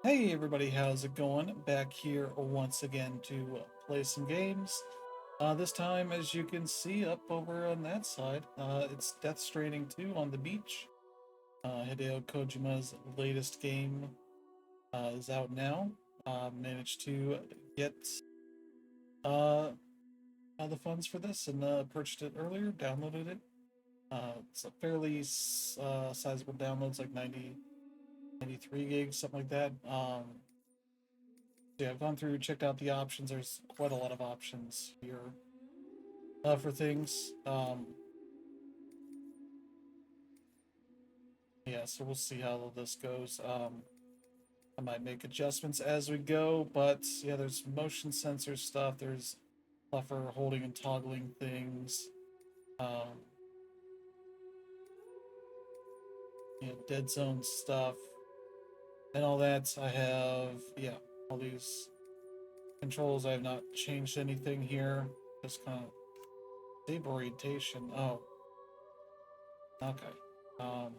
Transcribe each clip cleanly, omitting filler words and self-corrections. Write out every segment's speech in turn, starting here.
Hey everybody, how's it going? Back here once again to play some games. This time, as you can see up over on that side, it's Death Stranding 2 on the beach. Hideo Kojima's latest game is out now. Managed to get uh, the funds for this and purchased it earlier, downloaded it. It's a fairly sizable download, it's like 93 gigs, something like that. Yeah, I've gone through, checked out the options. There's quite a lot of options here for things. Yeah, so we'll see how this goes. I might make adjustments as we go, but yeah, there's motion sensor stuff. There's stuff for holding and toggling things. Um, dead zone stuff and all that. I have, yeah, all these controls. I have not changed anything here. Just kind of stable orientation. Oh, okay. Um,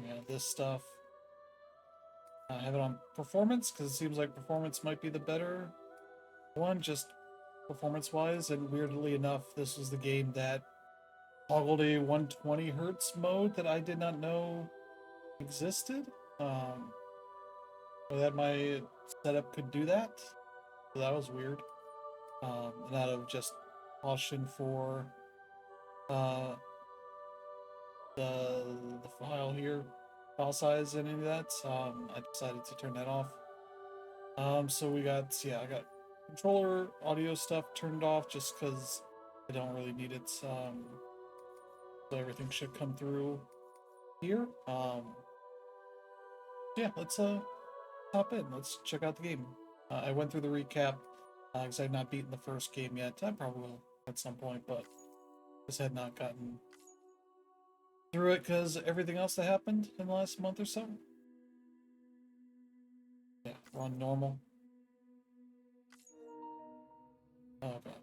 yeah, this stuff. I have it on performance because it seems like performance might be the better one, just performance-wise. And weirdly enough, this was the game that toggled a 120 hertz mode that I did not know existed. Or that my setup could do that. So that was weird. And out of just caution for uh, the file here, file size and any of that, I decided to turn that off. So we got, yeah, I got controller audio stuff turned off just because I don't really need it. So everything should come through here. Yeah, let's hop in. Let's check out the game. I went through the recap because I've not beaten the first game yet. I probably will at some point, but just had not gotten through it because everything else that happened in the last month or so. Yeah, we're on normal. Oh god.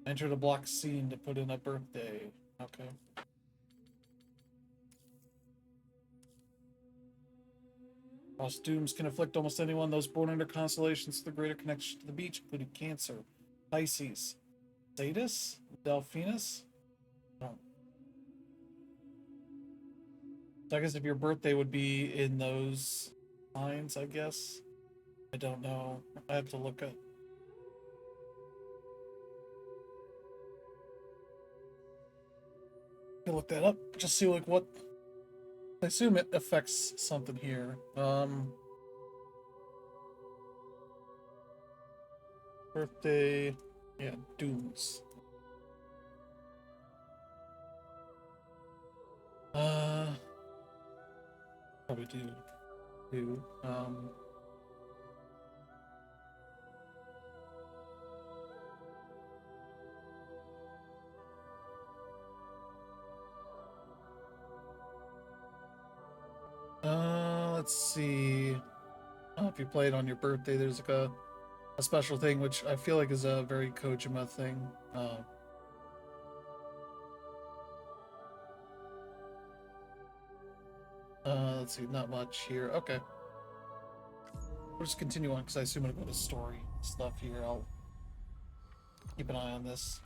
Entered a block scene to put in a birthday. Okay. Whilst dooms can afflict almost anyone, those born under constellations with a greater connection to the beach, including Cancer, Pisces, Satis, Delphinus. Oh. So I guess if your birthday would be in those signs, I guess. I don't know. I have to look at. Look that up. Just see like what. I assume it affects something here. Birthday. Yeah, dooms. Uh, Probably do. Let's see. If you play it on your birthday, there's like a special thing, which I feel like is a very Kojima thing. Let's see, not much here. Okay. We'll just continue on because I assume it'll go to story stuff here. I'll keep an eye on this.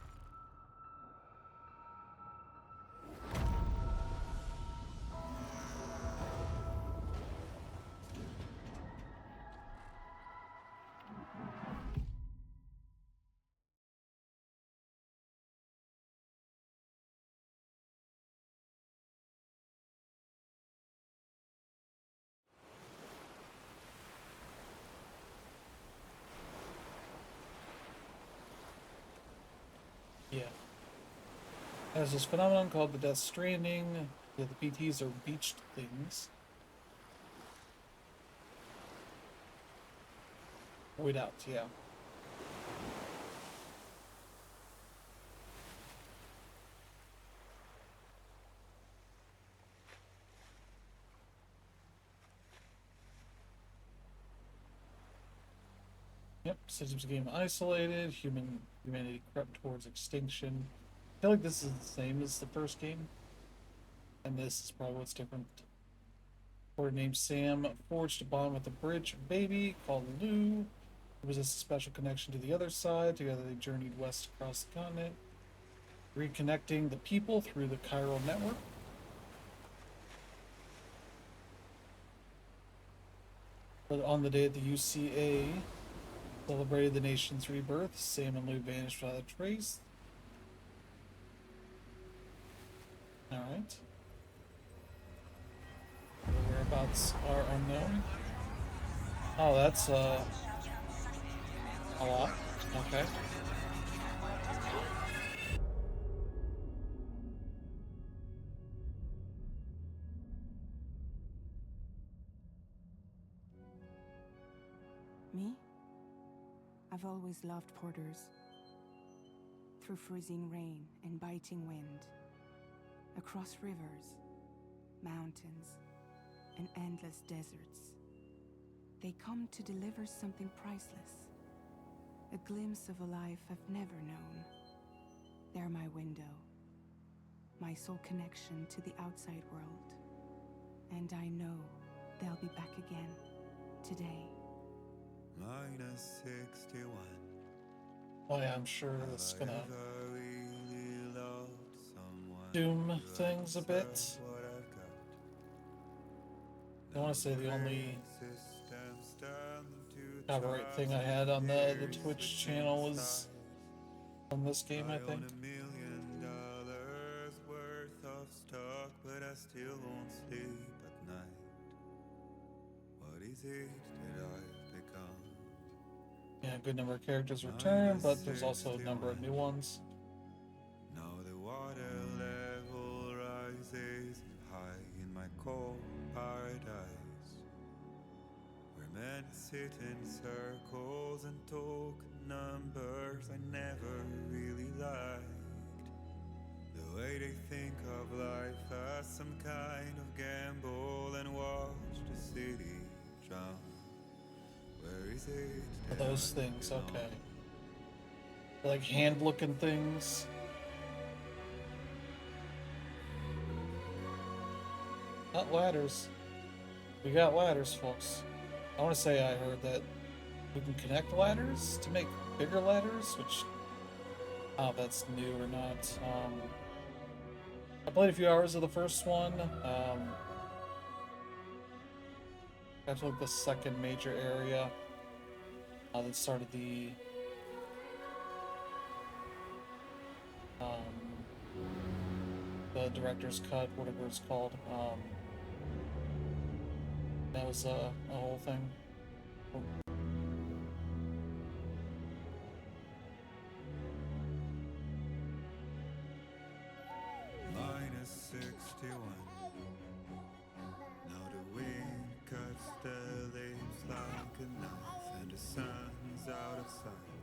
Yeah. There's this phenomenon called the Death Stranding. Yeah, the BTs are beached things. Wait out, yeah. Yep, systems became isolated, humanity crept towards extinction. I feel like this is the same as the first game, and this is probably what's different. Boy named Sam forged a bond with a bridge baby called Lou. It was a special connection to the other side. Together they journeyed west across the continent, reconnecting the people through the chiral network. But on the day of the UCA celebrated the nation's rebirth, Sam and Lou vanished without a trace. Alright. The whereabouts are unknown. Oh, that's a lot. Okay. Me? I've always loved porters. Through freezing rain and biting wind, across rivers, mountains, and endless deserts, they come to deliver something priceless. A glimpse of a life I've never known. They're my window, my sole connection to the outside world. And I know they'll be back again, today. -61. Oh yeah, I'm sure that's gonna doom things a bit. I want to say the only copyright thing I had on the Twitch channel was from this game, I think. $1 million worth of stock, but I still won't sleep at night. What is it that I've become? Yeah, a good number of characters return, but there's also a number of new ones. Now the water level rises high in my cold paradise, where men sit in circles and talk numbers I never really liked. The way they think of life as some kind of gamble and watch the city drown. Where is it? Those things, okay. Like hand-looking things. Not ladders. We got ladders, folks. I want to say I heard that we can connect ladders to make bigger ladders, which I don't know if that's new or not. I played a few hours of the first one. Got to like the second major area that started the director's cut, whatever it's called. That was a whole thing. -61. Now the wind cuts the leaves like a knife, and the sun's out of sight.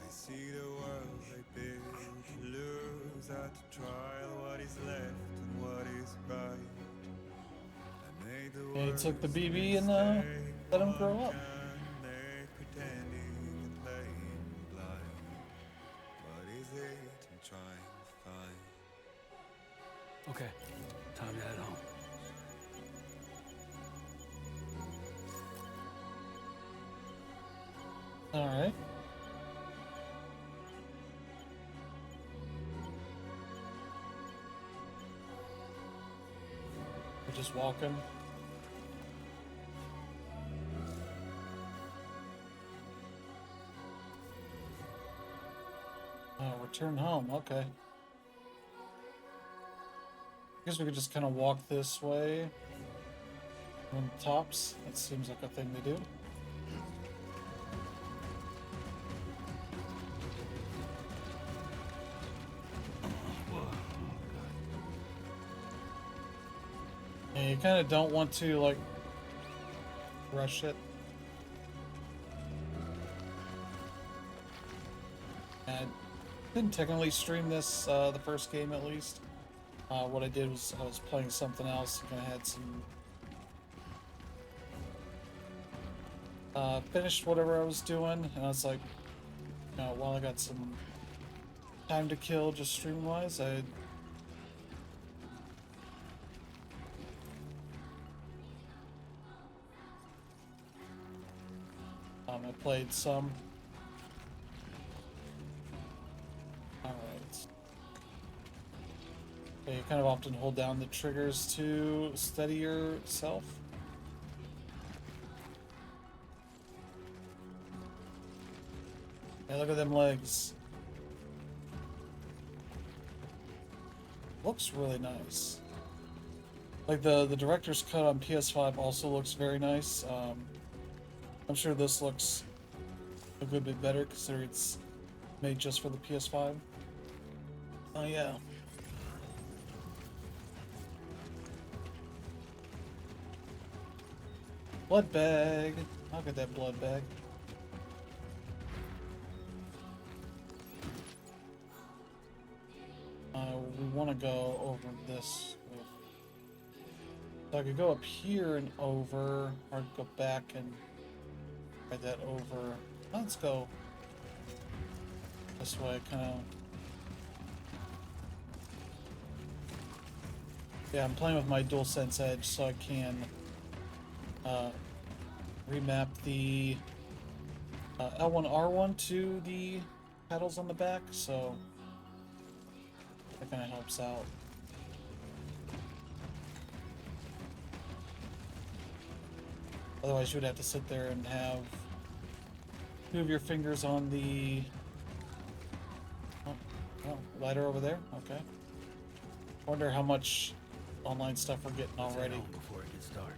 I see the world I built lose at the trial. What is left and what is right? I made the Yeah, he took the BB and mistake let him grow one up. can make, pretending and playing blind. What is it I'm trying to find? Okay, time to head home. Alright. We're just walking. Return home, okay. I guess we could just kind of walk this way. On tops, that seems like a thing they do. And you kind of don't want to, like, rush it. I didn't technically stream this, the first game at least. What I did was I was playing something else and kind of had some... finished whatever I was doing, and I was like, you know, while I got some time to kill just stream-wise, I I played some. Alright. Okay, you kind of often hold down the triggers to steady yourself. Hey, look at them legs. Looks really nice. Like the director's cut on PS5 also looks very nice. I'm sure this looks a good bit better considering it's made just for the PS5. Oh yeah. Blood bag. I'll get that blood bag. We want to go over this. So I could go up here and over, or go back and ride that over. Let's go this way, kind of. Yeah, I'm playing with my DualSense Edge, so I can remap the L1, R1 to the pedals on the back, so that kind of helps out. Otherwise, you would have to sit there and have move your fingers on the ladder over there. Okay. Wonder how much online stuff we're getting already. Before it gets dark.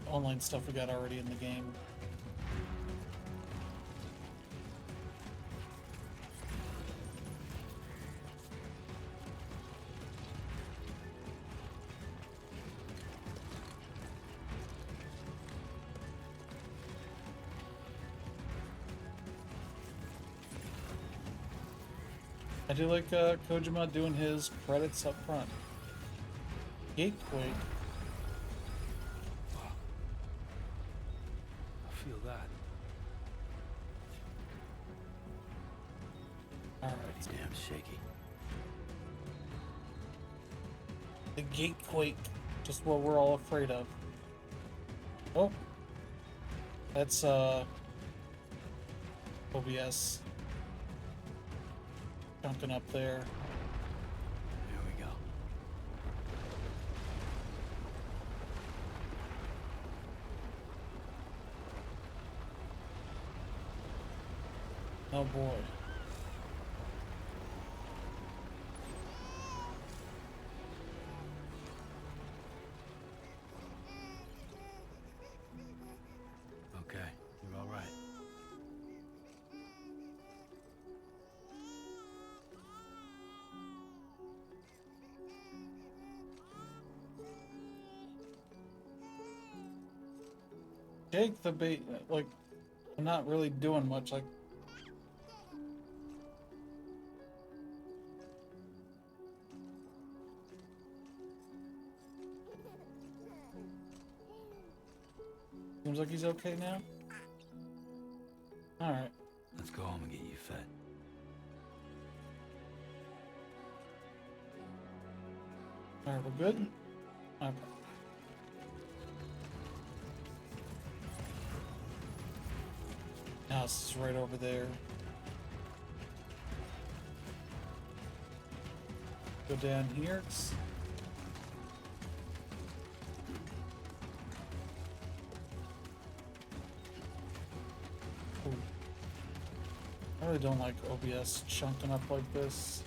Online stuff we got already in the game. I do like Kojima doing his credits up front. Gatequake. I feel that. Alright. Pretty damn shaky. The Gatequake. Just what we're all afraid of. Oh. That's OBS. Jumping up there. Here we go. Oh boy. Okay, you're all right. Jake the bait, like, I'm not really doing much, like... Seems like he's okay now? Alright. Let's go home and get you fed. Alright, we're good? Okay. House is right over there. Go down here. Ooh. I really don't like OBS chunking up like this.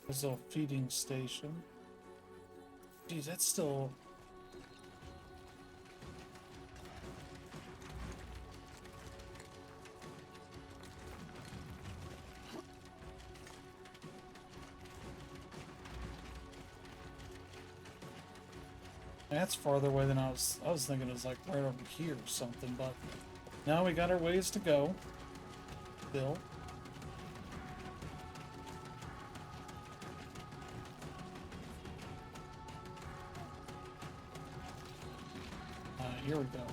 There's a feeding station. Geez, that's still... That's farther away than I was thinking it was like right over here or something, but now we got our ways to go. Bill. here we go.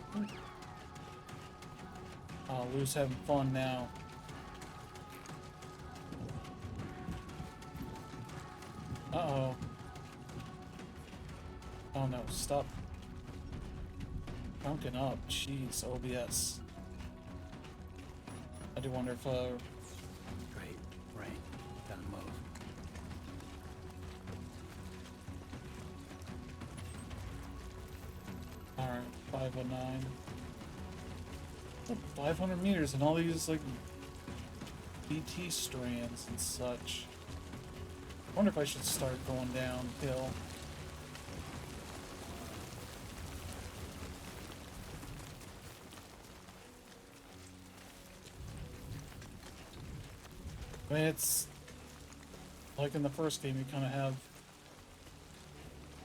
Oh, Lou's having fun now. Uh-oh. Oh no, stop. Bunking up. Jeez, OBS. I do wonder if, Great. Rain. Gotta move. Alright, 509. 500 meters and all these, like, BT strands and such. I wonder if I should start going downhill. I mean, it's like in the first game, you kind of have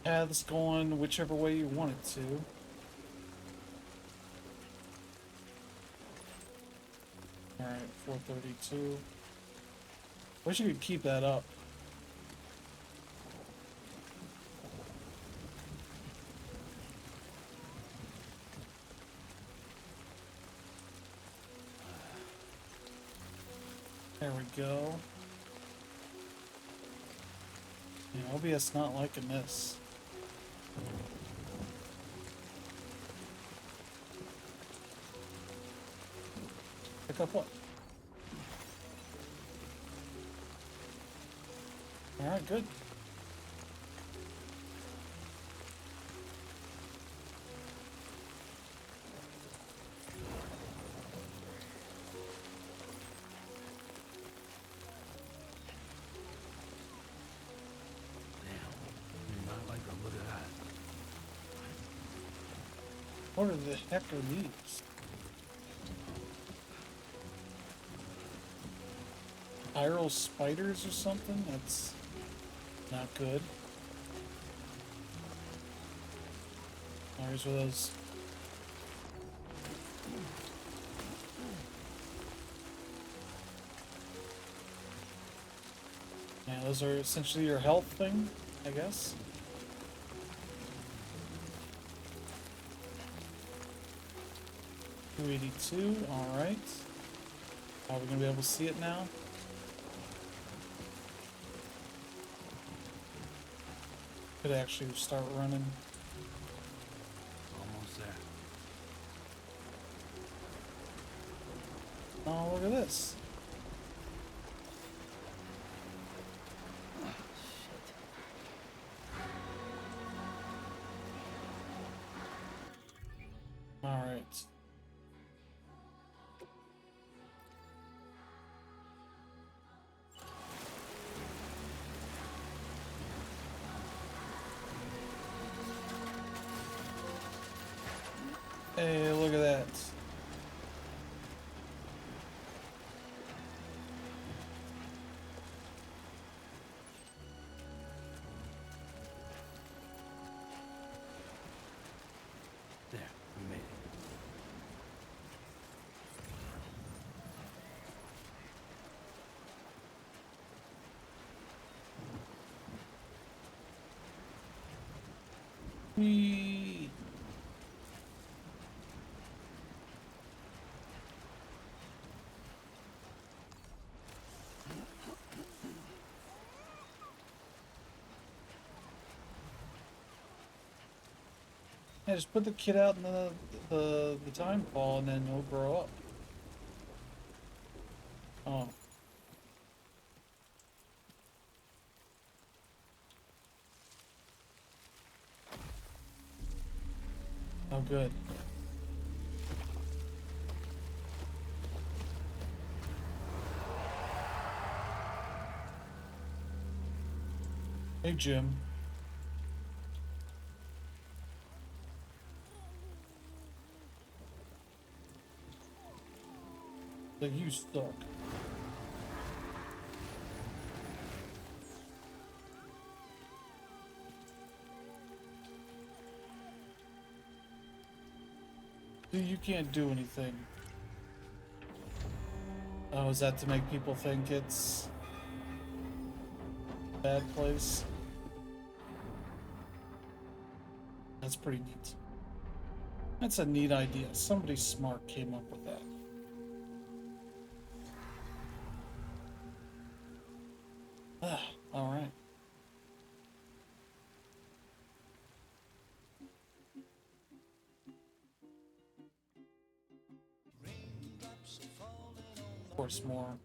paths going whichever way you want it to. Alright, 432. Wish you could keep that up. There we go. Yeah, OBS not liking this. Pick up what? Alright, good. What the heck are these? Spiral spiders or something? That's not good. Here's where those. Yeah, those are essentially your health thing, I guess. $282, alright. Are we gonna be able to see it now? Could actually start running. Almost there. Oh, look at this. Alright. Hey, look at that. There, we made it. Whee! Yeah, just put the kid out in the time fall and then he'll grow up. Oh. Oh, good. Hey, Jim. Like, you suck. Dude, you can't do anything. Oh, is that to make people think it's a bad place? That's pretty neat. That's a neat idea. Somebody smart came up with that. Ah, all right. Of course, more.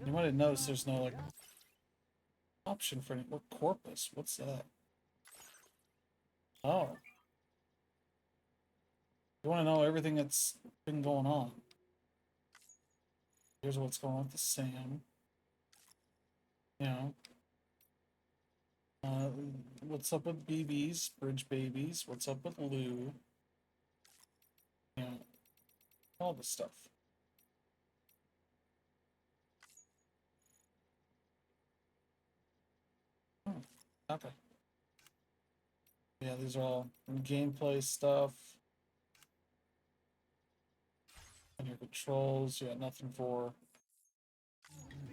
You might have noticed there's no like option for any. What corpus? What's that? Oh, you want to know everything that's been going on? Here's what's going on with the Sam. You know, uh, what's up with BBs, Bridge Babies? What's up with Lou? You know, all the stuff. Hmm, okay. Yeah, these are all gameplay stuff. And your controls, yeah, nothing for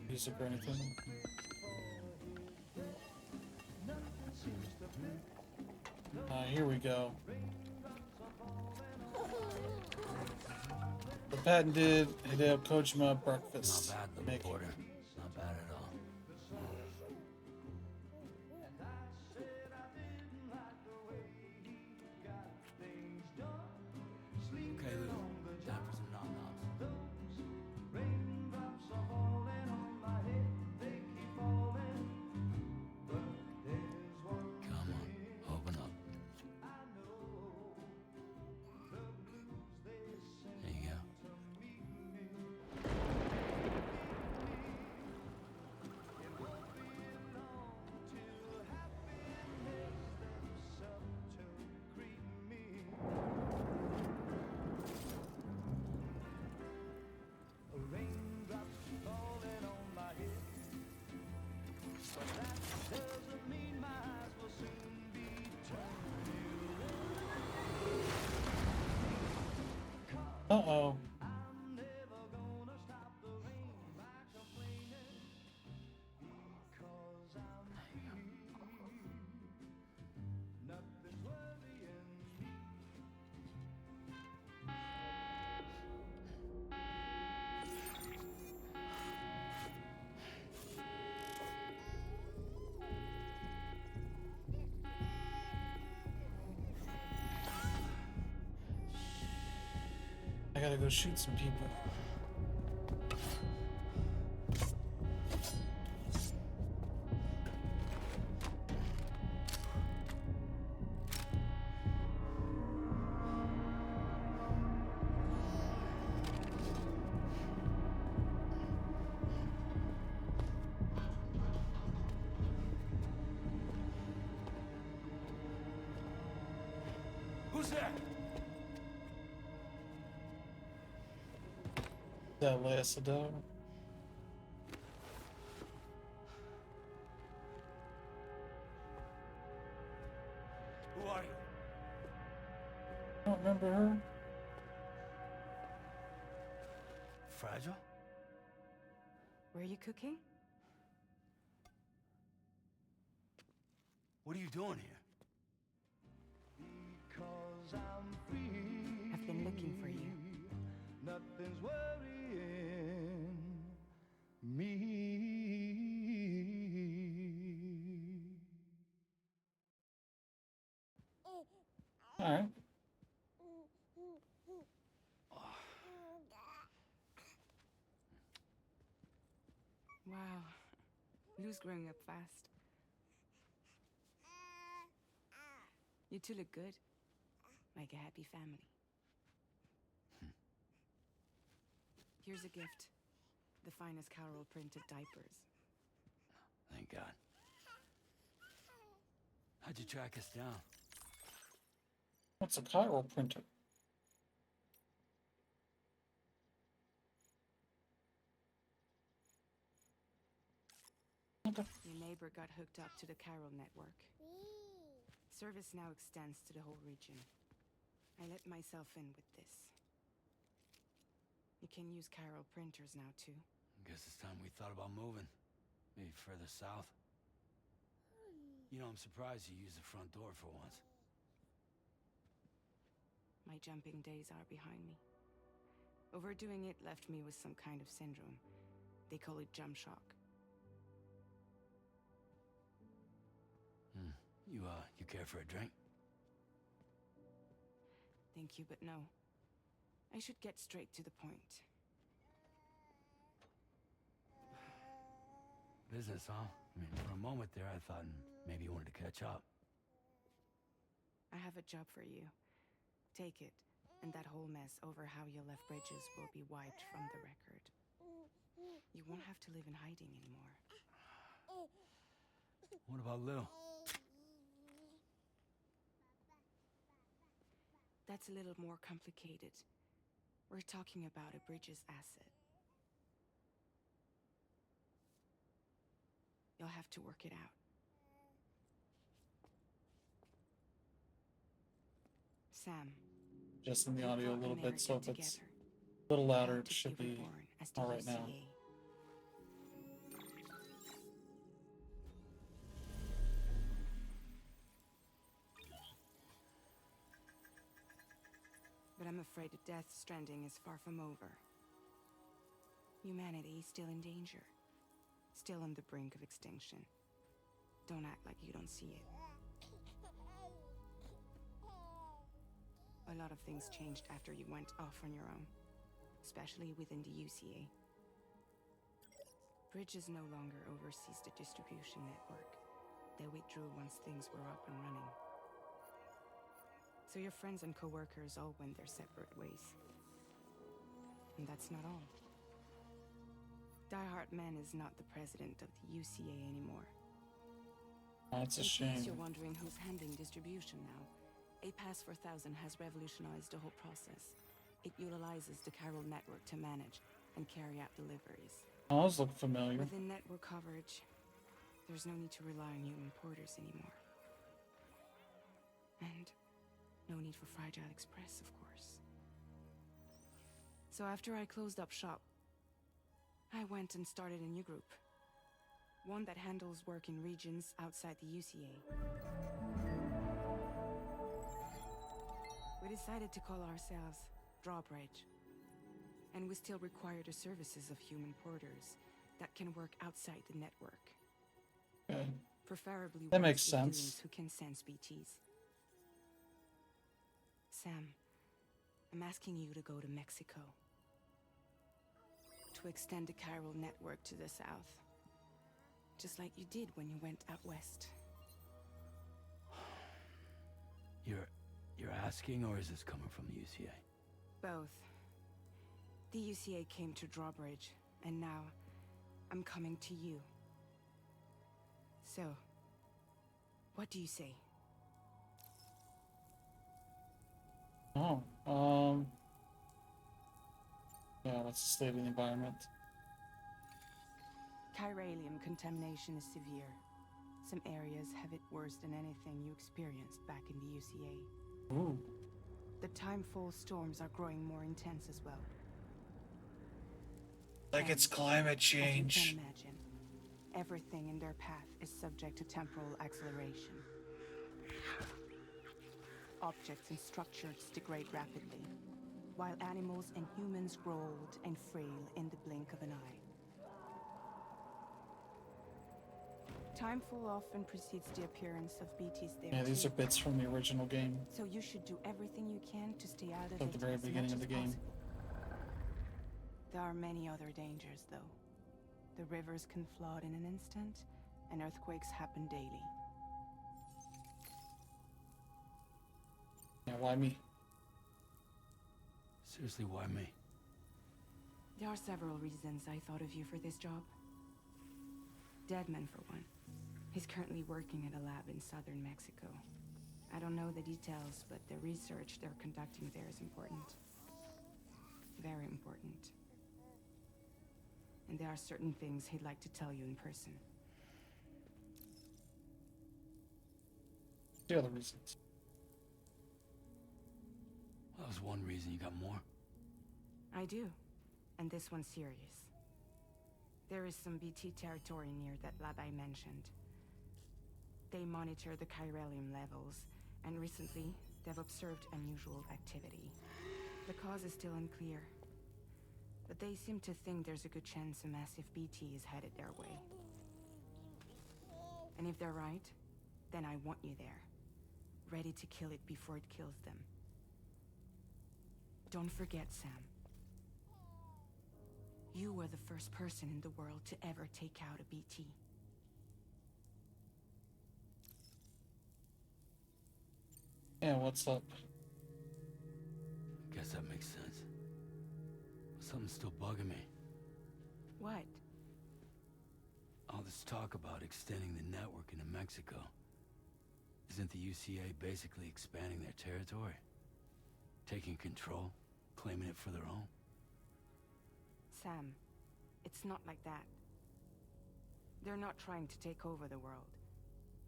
music or anything. Here we go. The patented Hideo Kojima breakfast Not bad, little making. porter. Not bad at all. Okay, Lou. Time for some nom-noms. Come on, open up. There you go. Uh-oh. I gotta go shoot some people. Who's there? That lasted out. Who are you? I don't remember her. Fragile? Were you cooking? What are you doing here? I've been looking for you. Nothing's worrying me. All right. Wow. Lou's growing up fast. You two look good. Like a happy family. Here's a gift. The finest Carol printed diapers. Thank God. How'd you track us down? What's a chiral printer? Okay. Your neighbor got hooked up to the Carol network. Service now extends to the whole region. I let myself in with this. You can use Carol printers now too. Guess it's time we thought about moving. Maybe further south. You know, I'm surprised you used the front door for once. My jumping days are behind me. Overdoing it left me with some kind of syndrome. They call it jump shock. You care for a drink? Thank you, but no. I should get straight to the point. Business, huh? I mean, for a moment there, I thought maybe you wanted to catch up. I have a job for you. Take it, and that whole mess over how you left bridges will be wiped from the record. You won't have to live in hiding anymore. What about Lil? That's a little more complicated. We're talking about a bridges asset. You'll have to work it out. Sam. Just in the you audio a brought little bit, so if America it's together. a little louder, Proud it to should be reborn as the all right now. UCA. But I'm afraid that Death Stranding is far from over. Humanity is still in danger. Still on the brink of extinction. Don't act like you don't see it. A lot of things changed after you went off on your own. Especially within the UCA. Bridges no longer oversees the distribution network. They withdrew once things were up and running. So your friends and co-workers all went their separate ways. And that's not all. Die Hard Man is not the president of the UCA anymore. That's a In case shame. you're wondering who's handling distribution now, A Pass 4000 has revolutionized the whole process. It utilizes the chiral network to manage and carry out deliveries. Those look familiar. Within network coverage, there's no need to rely on human porters anymore. And no need for Fragile Express, of course. So after I closed up shop, I went and started a new group. One that handles work in regions outside the UCA. We decided to call ourselves Drawbridge. And we still require the services of human porters that can work outside the network. Okay. Preferably That ones makes with sense. doings who can sense BTs. Sam, I'm asking you to go to Mexico. To extend the chiral network to the south. Just like you did when you went out west. You're asking, or is this coming from the UCA? Both. The UCA came to Drawbridge, and now I'm coming to you. So, what do you say? Oh, yeah, what's the state of the environment? Chiralium contamination is severe. Some areas have it worse than anything you experienced back in the UCA. Ooh, The timefall storms are growing more intense as well. like it's And, climate as you change. can imagine, everything in their path is subject to temporal acceleration. Objects and structures degrade rapidly, while animals and humans grow old and frail in the blink of an eye. Timefall often precedes the appearance of BTs there Yeah, these too. are bits from the original game. So you should do everything you can to stay out of At it the very as beginning much of the as game. possible. There are many other dangers, though. The rivers can flood in an instant, and earthquakes happen daily. Yeah, why me? Seriously, why me? There are several reasons I thought of you for this job. Deadman, for one. He's currently working at a lab in southern Mexico. I don't know the details, but the research they're conducting there is important. Very important. And there are certain things he'd like to tell you in person. The other reasons. Well, that was one reason. You got more? I do. And this one's serious. There is some BT territory near that lab I mentioned. They monitor the chiralium levels, and recently, they've observed unusual activity. The cause is still unclear, but they seem to think there's a good chance a massive BT is headed their way. And if they're right, then I want you there, ready to kill it before it kills them. Don't forget, Sam. You were the first person in the world to ever take out a BT. Yeah, what's up? Guess that makes sense. But something's still bugging me. What? All this talk about extending the network into Mexico. Isn't the UCA basically expanding their territory? Taking control? Claiming it for their own? Sam, it's not like that. They're not trying to take over the world.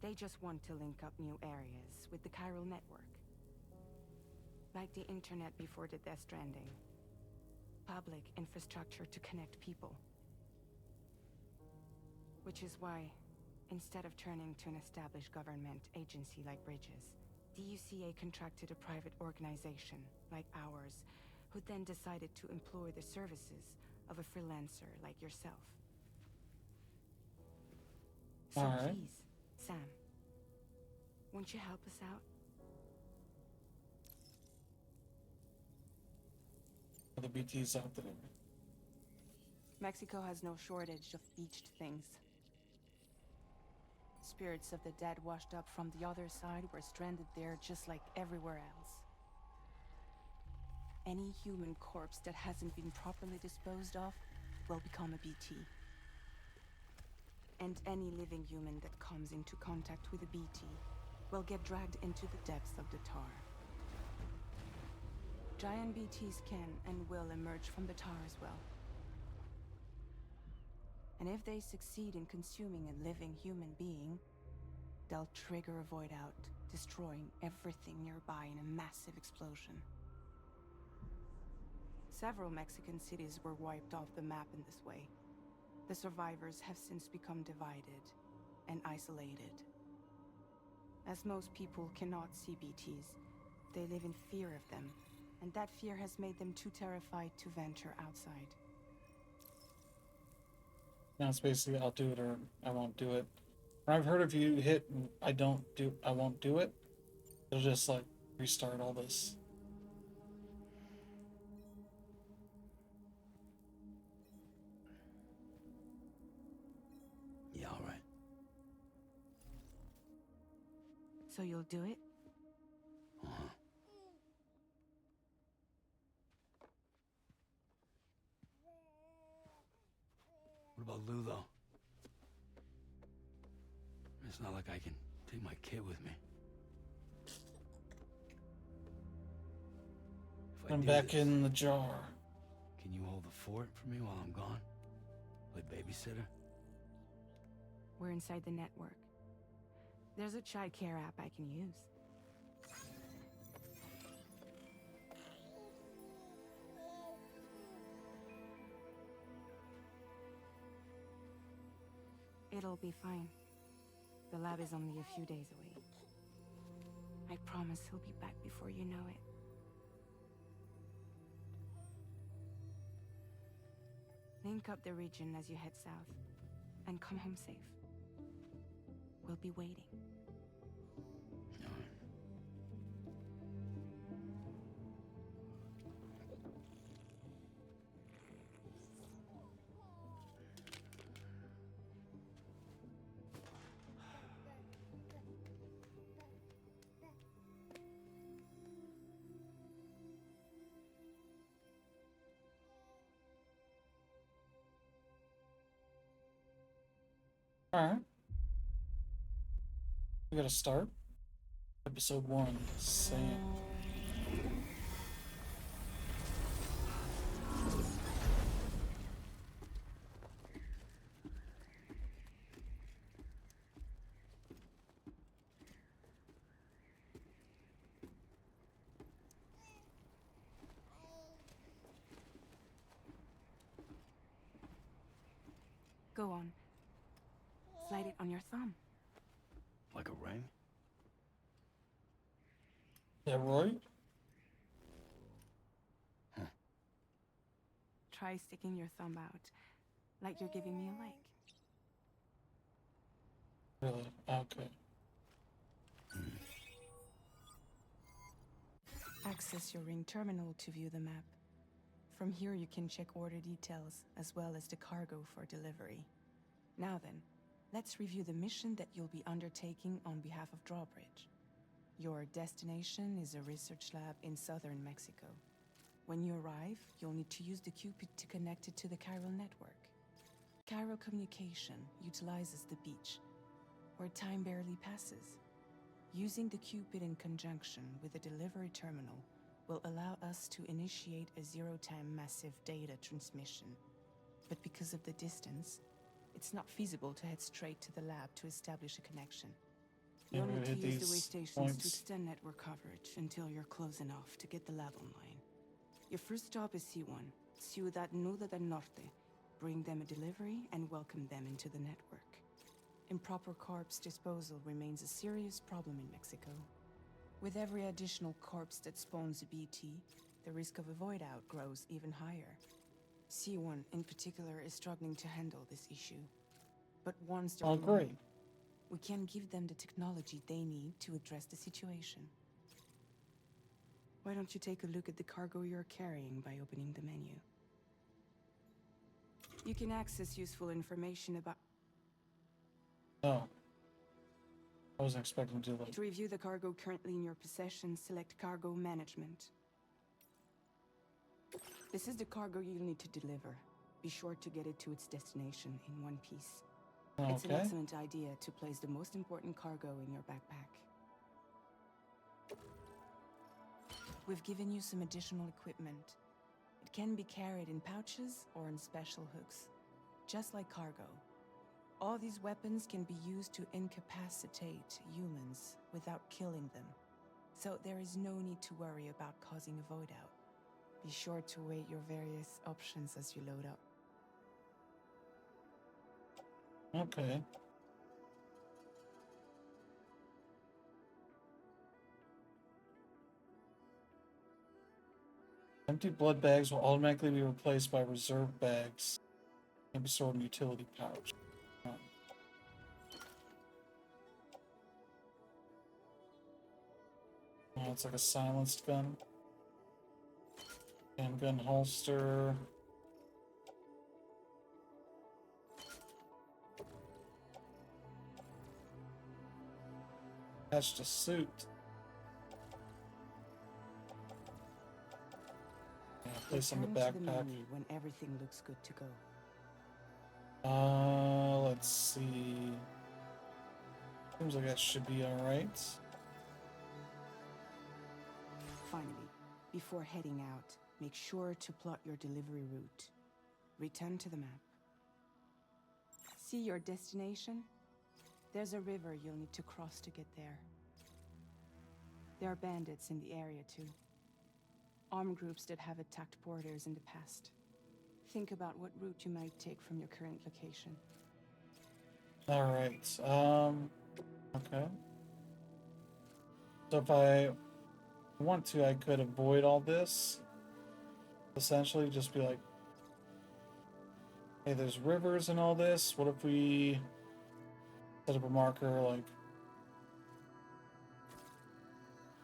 They just want to link up new areas with the chiral network. Like the internet before the Death Stranding. Public infrastructure to connect people. Which is why, instead of turning to an established government agency like Bridges, the UCA contracted a private organization, like ours, who then decided to employ the services of a freelancer like yourself. So All right. please, Sam, won't you help us out? The BT's out there. Mexico has no shortage of beached things. Spirits of the dead washed up from the other side were stranded there just like everywhere else. Any human corpse that hasn't been properly disposed of will become a BT. And any living human that comes into contact with a BT will get dragged into the depths of the tar. Giant BTs can and will emerge from the tar as well. And if they succeed in consuming a living human being, they'll trigger a void out, destroying everything nearby in a massive explosion. Several Mexican cities were wiped off the map in this way. The survivors have since become divided and isolated. As most people cannot see BTs, they live in fear of them, and that fear has made them too terrified to venture outside. Now it's basically I'll do it or I won't do it. Or I've heard if you hit I won't do it, it'll just like restart all this. Yeah, all right. So you'll do it? Uh-huh. What about Lou, though? It's not like I can take my kid with me. If I I'm do back this, in the jar. can you hold the fort for me while I'm gone? Play babysitter? We're inside the network. There's a child care app I can use. It'll be fine. The lab is only a few days away. I promise he'll be back before you know it. Link up the region as you head south, and come home safe. We'll be waiting. All right. Alright. We gotta start. Episode 1, Sam. Go on. Slide it on your thumb. Like a ring? Yeah, right? Try sticking your thumb out, like you're giving me a like. Really? Okay. Access your ring terminal to view the map. From here you can check order details, as well as the cargo for delivery. Now then, let's review the mission that you'll be undertaking on behalf of Drawbridge. Your destination is a research lab in southern Mexico. When you arrive, you'll need to use the Cupid to connect it to the chiral network. Chiral communication utilizes the beach, where time barely passes. Using the Cupid in conjunction with the delivery terminal will allow us to initiate a zero-time massive data transmission. But because of the distance, it's not feasible to head straight to the lab to establish a connection. You'll Maybe we need to hit use the way these stations points. to extend network coverage until you're close enough to get the lab online. Your first stop is C1, Ciudad Nuda del Norte. Bring them a delivery and welcome them into the network. Improper corpse disposal remains a serious problem in Mexico. With every additional corpse that spawns a BT, the risk of a void out grows even higher. C1 in particular is struggling to handle this issue. But once they're Oh, alone, great. we can give them the technology they need to address the situation. Why don't you take a look at the cargo you're carrying by opening the menu? You can access useful information about... No. I wasn't expecting to do that. To review the cargo currently in your possession, select Cargo Management. This is the cargo you'll need to deliver. Be sure to get it to its destination in one piece. It's an Okay. excellent idea to place the most important cargo in your backpack. We've given you some additional equipment. It can be carried in pouches or in special hooks, just like cargo. All these weapons can be used to incapacitate humans without killing them. So there is no need to worry about causing a void out. Be sure to weigh your various options as you load up. Okay. Empty blood bags will automatically be replaced by reserve bags. Can be stored in utility pouch. Oh, it's like a silenced gun. Handgun holster. Attached a suit. Yeah, place on the Return to the backpack. menu when everything looks good to go. Let's see. Seems like that should be alright. Finally, before heading out, make sure to plot your delivery route. Return to the map. See your destination? There's a river you'll need to cross to get there. There are bandits in the area too. Armed groups that have attacked borders in the past. Think about what route you might take from your current location. Alright, okay. So if I want to, I could avoid all this. Essentially, just be like, hey, there's rivers and all this. What if we set up a marker, like,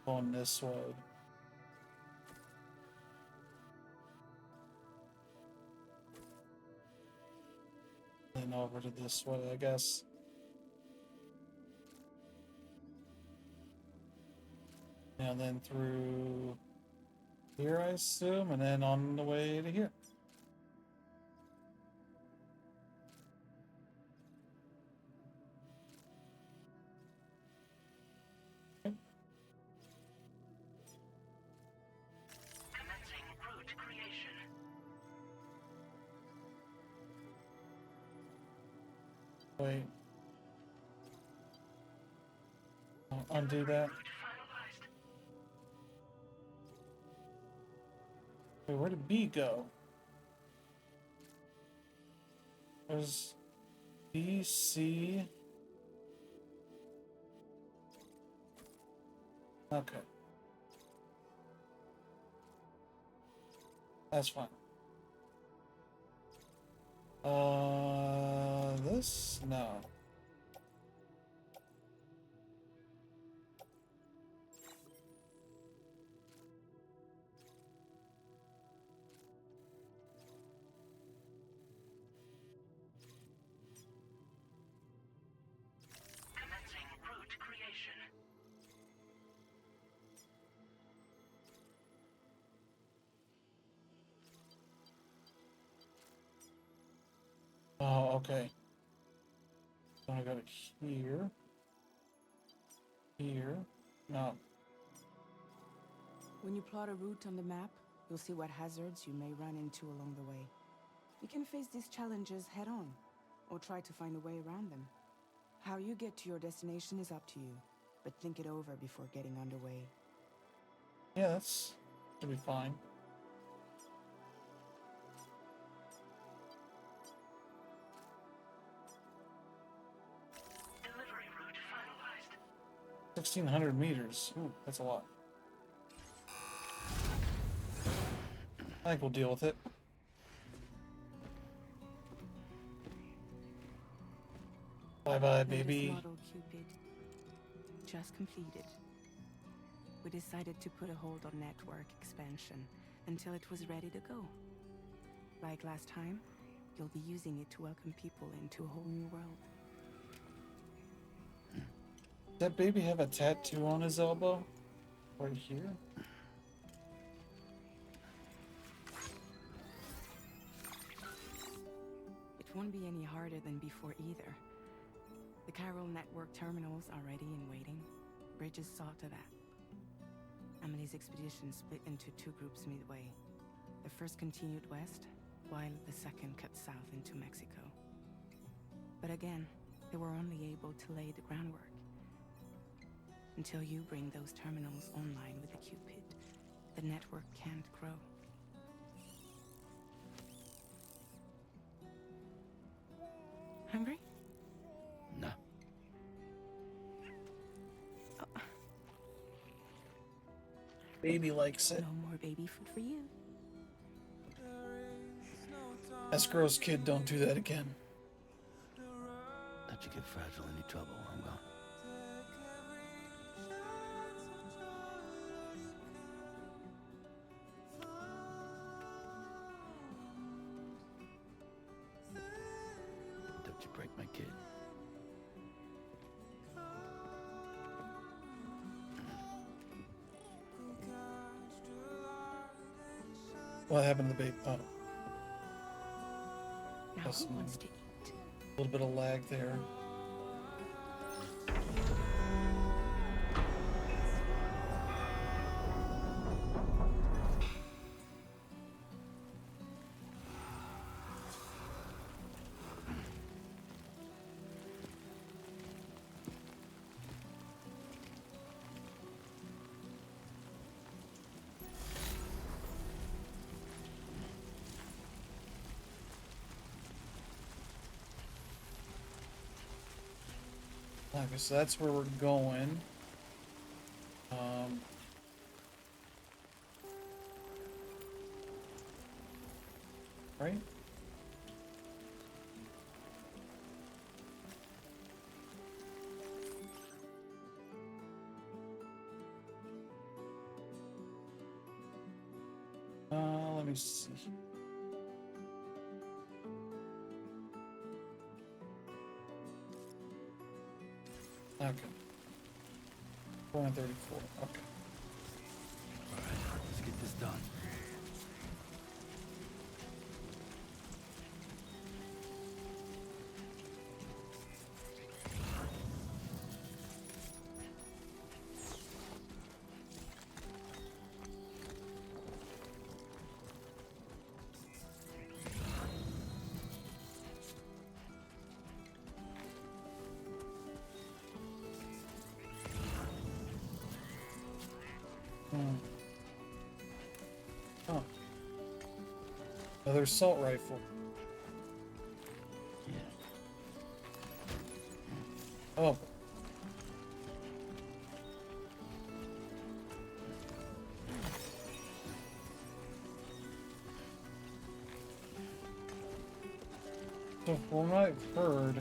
going this way? Then over to this way, I guess. And then through here, I assume, and then on the way to here. Okay. Commencing route creation. Wait. I'll undo that. Route finalized. Wait, where did B go? There's B, C. Okay. That's fine. This? No. Commencing route creation. Oh, okay. So I got it here. Here. No. When you plot a route on the map, you'll see what hazards you may run into along the way. You can face these challenges head on, or try to find a way around them. How you get to your destination is up to you, but think it over before getting underway. Yeah, that's should be fine. Delivery route finalized. 1,600 meters. Ooh, that's a lot. I think we'll deal with it. Bye-bye, Latest baby. model Cupid. Just completed. We decided to put a hold on network expansion until it was ready to go. Like last time, you'll be using it to welcome people into a whole new world. Does that baby have a tattoo on his elbow? Right here? It won't be any harder than before either. The Chiral network terminals are ready and waiting. Bridges saw to that. Amelie's expedition split into two groups midway. The first continued west, while the second cut south into Mexico. But again, they were only able to lay the groundwork. Until you bring those terminals online with the Cupid, the network can't grow. Hungry? No. Baby likes it. No more baby food for you. Escrow's kid, don't do that again. Let you get fragile any trouble, I'm gone. Don't you break my kid. What happened to the baby? Oh, Now Yes, who ma'am. wants to eat? a little bit of lag there. Okay, so that's where we're going. Right? Let me see. Okay. 434. Okay. Alright, let's get this done. Oh. Another assault rifle. Yeah. Oh. So from what I've heard,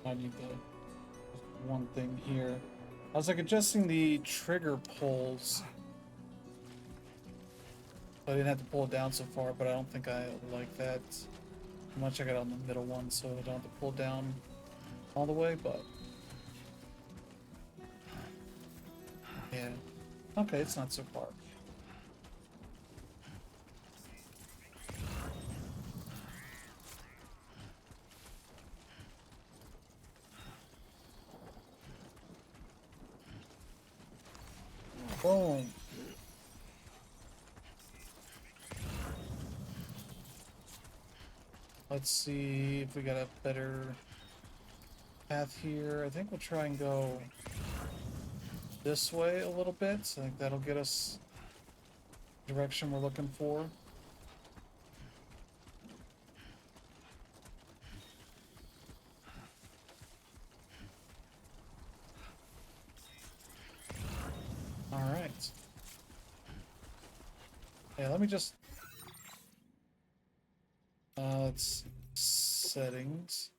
I need the one thing here. I was like adjusting the trigger pulls. I didn't have to pull it down so far, but I don't think I like that. I'm gonna check it out on the middle one so I don't have to pull it down all the way, but yeah. Okay, it's not so far. Boom. Let's see if we got a better path here. I think we'll try and go this way a little bit. I think that'll get us the direction we're looking for. All right. Yeah, let me just let's settings.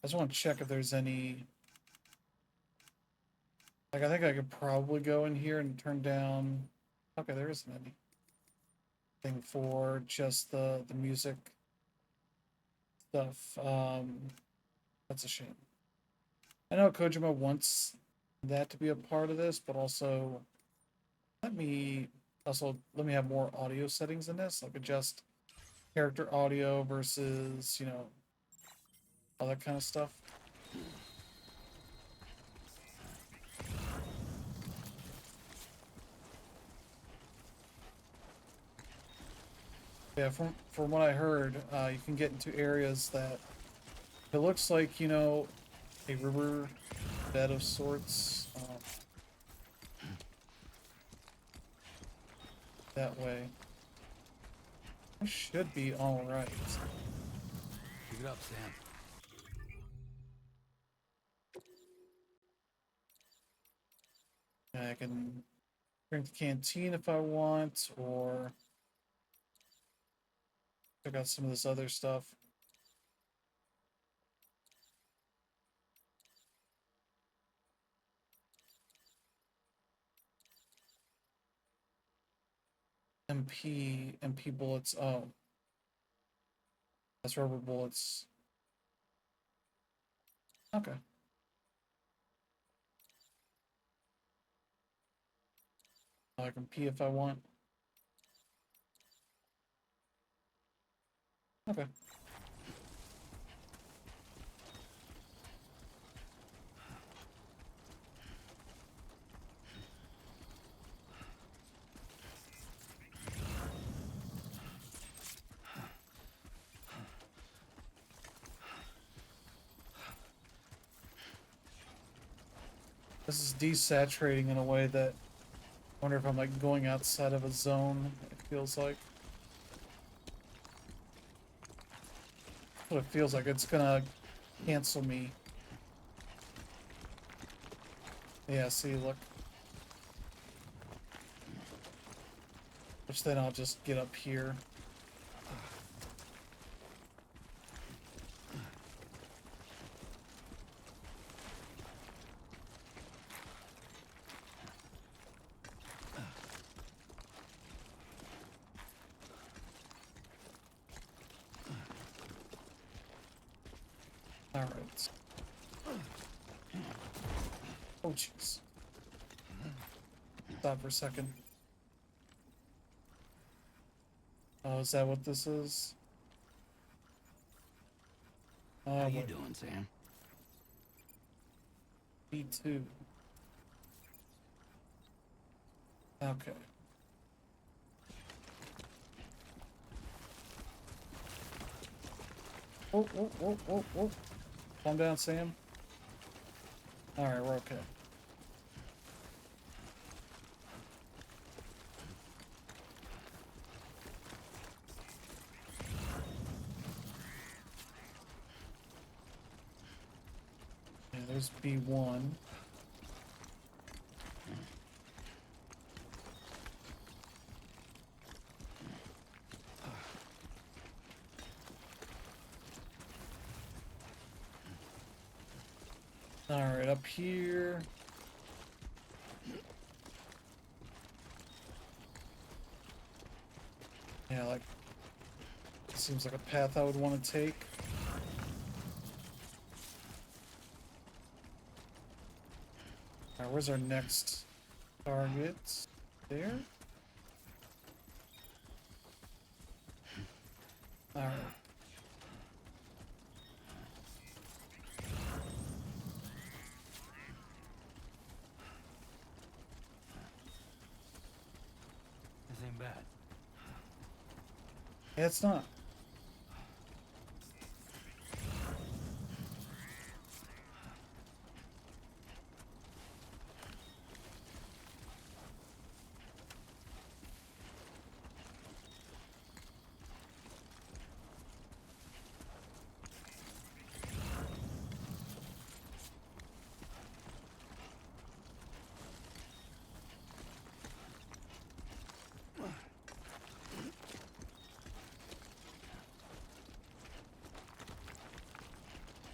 I just want to check if there's any. Like, I think I could probably go in here and turn down. Okay, there isn't anything for just the music stuff. That's a shame. I know Kojima wants that to be a part of this, but also let me let me have more audio settings in this. Like adjust character audio versus, you know, all that kind of stuff. Yeah, from what I heard, you can get into areas that it looks like, you know, a river bed of sorts. That way. I should be all right. Pick it up, Sam. I can drink the canteen if I want, or check out some of this other stuff. MP bullets. Oh, that's rubber bullets. Okay. I can pee if I want. Okay. This is desaturating in a way that I wonder if I'm like going outside of a zone, it feels like. What it feels like, it's gonna cancel me. Yeah, see, look. Which then I'll just get up here. Alright. Oh, jeez. Stop for a second. Oh, is that what this is? How you What? doing, Sam? B2. Okay. Oh, oh, oh, oh, oh. Calm down, Sam. Alright, we're okay. Yeah, there's B1. Alright, up here. Yeah, like, seems like a path I would want to take. Alright, where's our next target? There? Alright. This ain't bad. Yeah, it's not.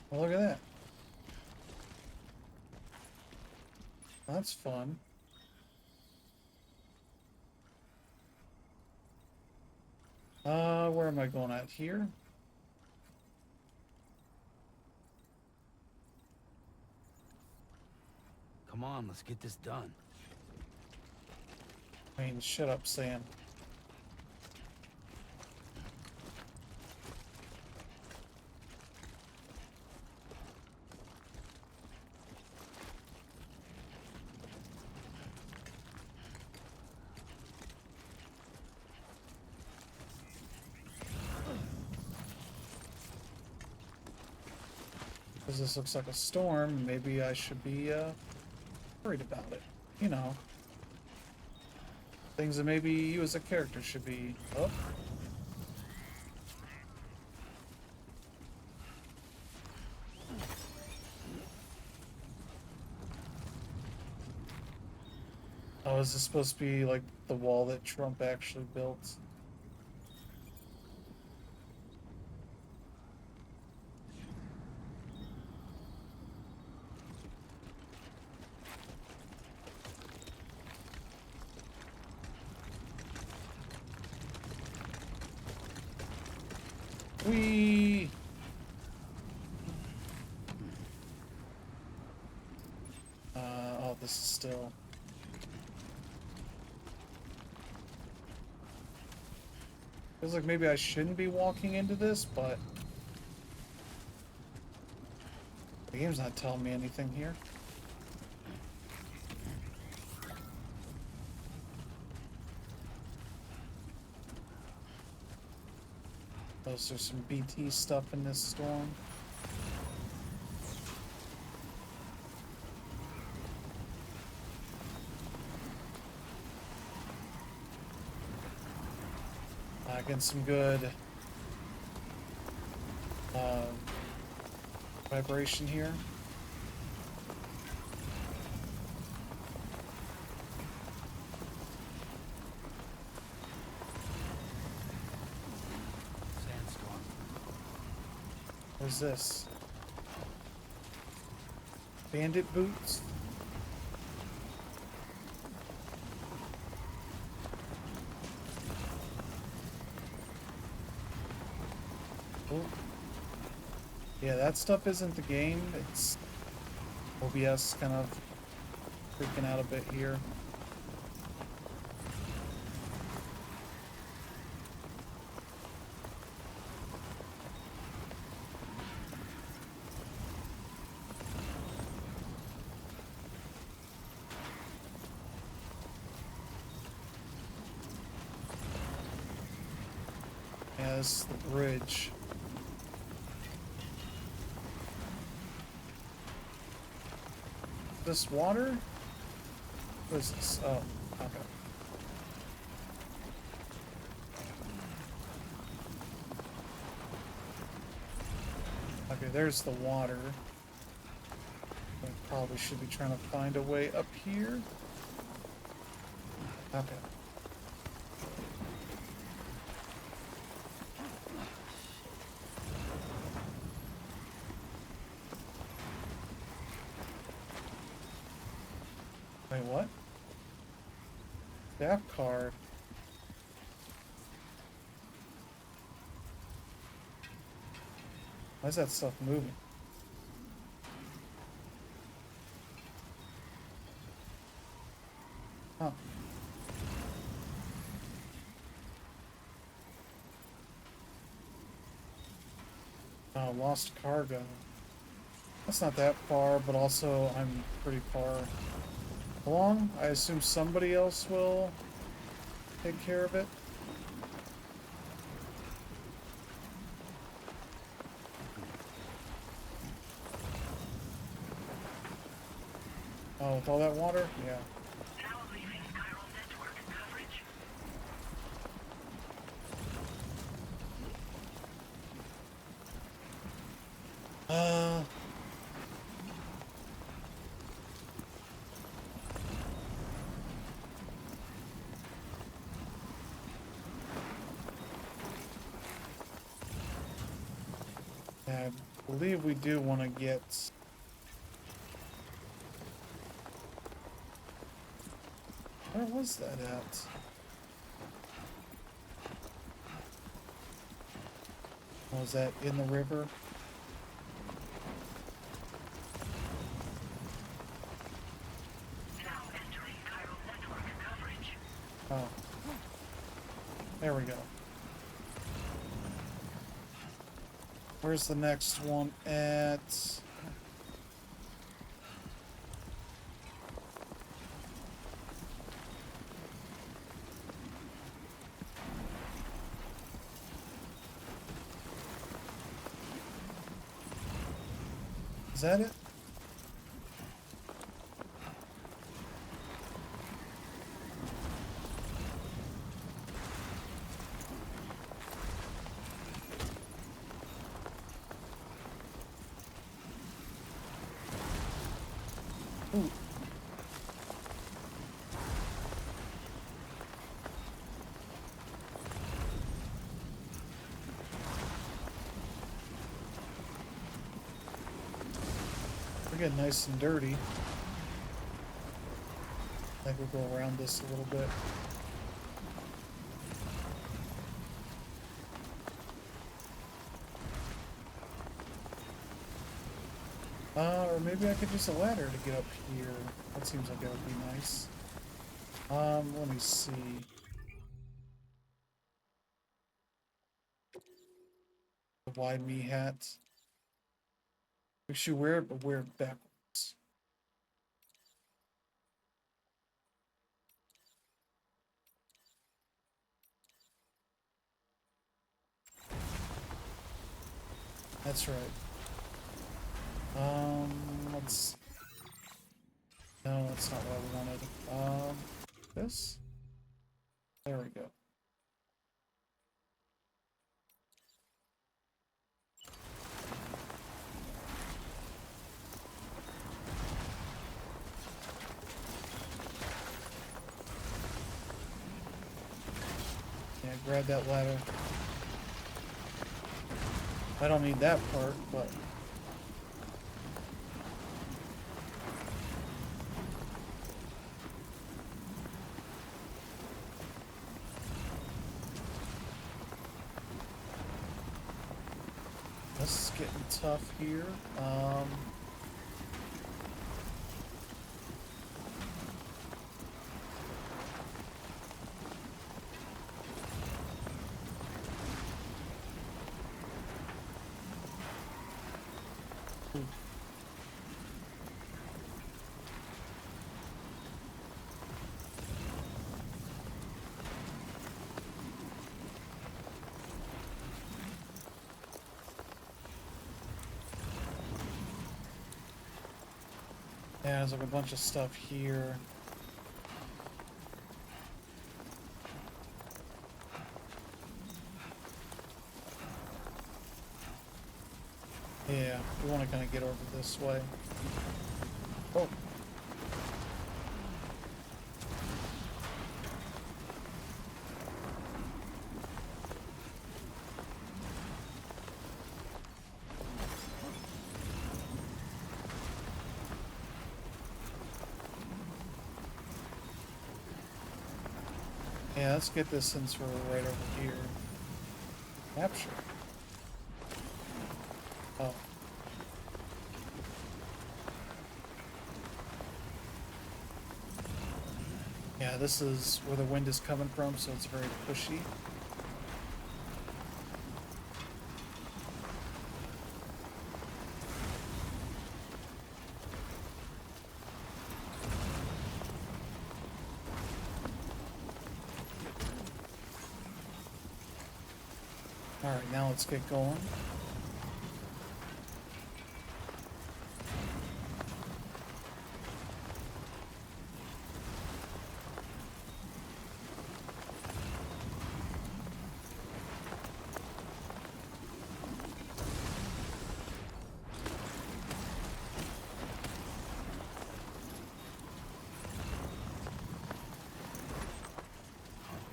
Well, look at that. That's fun. Where am I going at? Here? Come on, let's get this done. I mean, shut up, Sam. Because this looks like a storm, maybe I should be worried about it. You know. Things that maybe you as a character should be. Oh. Oh, is this supposed to be like the wall that Trump actually built? Whee! Oh, this is still... Feels like maybe I shouldn't be walking into this, but... The game's not telling me anything here. There's some BT stuff in this storm. Getting some good vibration here. Sandstorm. What's this? Bandit boots? Oh. Yeah, that stuff isn't the game. It's OBS kind of freaking out a bit here. Yeah, this is the bridge. This water? What is this? Oh, okay. Okay, there's the water. I probably should be trying to find a way up here. Okay. Wait, what? Staff card. Why is that stuff moving? Huh. Oh, lost cargo. That's not that far, but also I'm pretty far along. I assume somebody else will take care of it. Oh, with all that water? Yeah. Now leaving chiral network coverage. Uh... I believe we do want to get... Where was that at? Was that in the river? Now entering chiral network coverage. Oh. There we go. Where's the next one at? Is that it? Ooh. We're getting nice and dirty. I think we'll go around this a little bit. Or maybe I could use a ladder to get up here. That seems like that would be nice. Let me see. The wide me hat. We should wear it, but wear it backwards. That's right. Let's... No, that's not what I wanted. This? There we go. Yeah, grab that ladder. I don't need that part, but... This is getting tough here. Yeah, there's like a bunch of stuff here. Yeah, we want to kind of get over this way. Oh. Yeah, let's get this since we're right over here. Capture. Oh. Yeah, this is where the wind is coming from, so it's very pushy. Alright, now let's get going.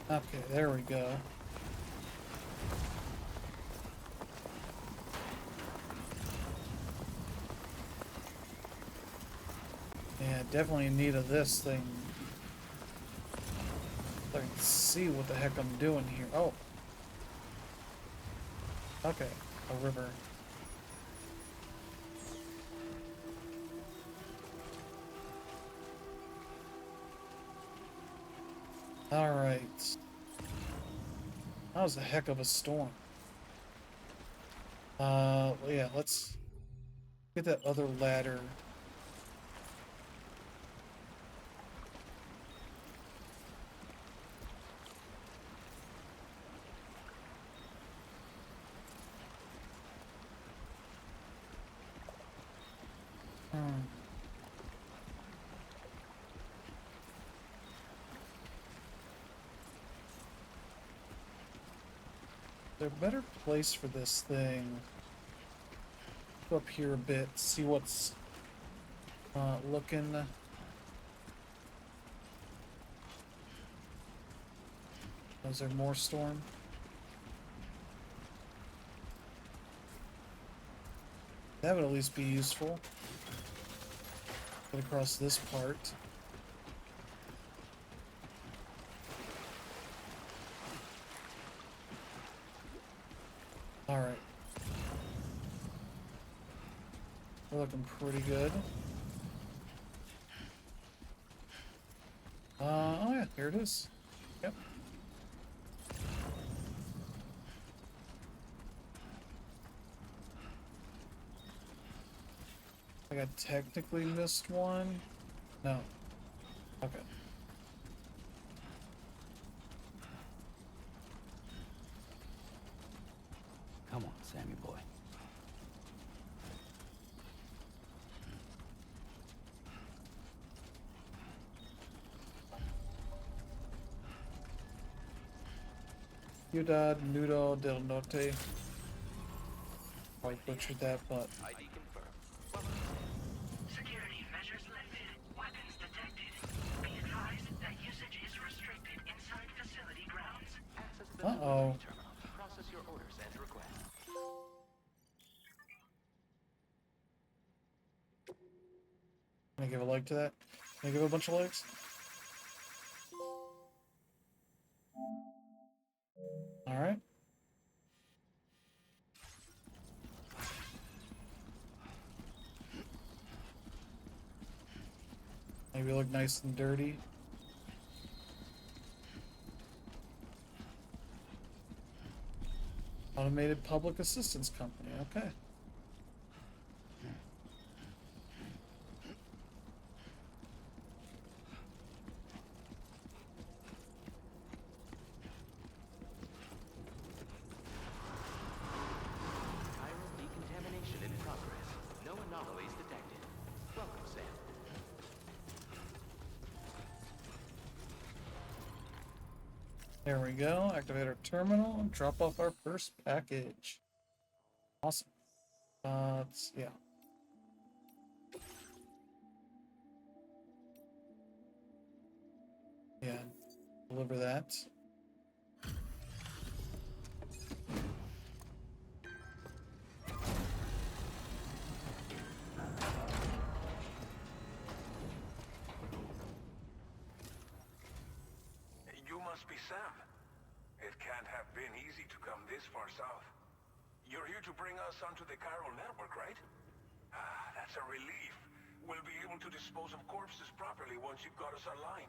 Okay, there we go. Yeah, definitely in need of this thing. So I can see what the heck I'm doing here. Oh. Okay, a river. Alright. That was a heck of a storm. Yeah, let's get that other ladder. Is there a better place for this thing? Go up here a bit, see what's looking. Is there more storm? That would at least be useful. Get across this part. Alright. We're looking pretty good. Oh yeah, here it is. Yep. I got technically missed one. No. Okay. Come on, Sammy boy. Ciudad Nudo del Norte. Probably butchered that, but ID confirmed. Security measures lifted. Weapons detected. Be advised that usage is restricted inside facility grounds. Access the uh-oh. terminal. Process your orders and requests. Can I give a leg to that? Can I give a bunch of legs? Alright. Maybe look nice and dirty. Automated Public Assistance Company, okay. Chiral decontamination in progress. No anomalies detected. Welcome, Sam. There we go. Activate our terminal and drop off our first package. Awesome. Yeah. Yeah. Deliver that. You must be Sam. It can't have been easy to come this far south. You're here to bring us onto the chiral network, right? Ah, that's a relief. We'll be able to dispose of corpses properly once you've got us online.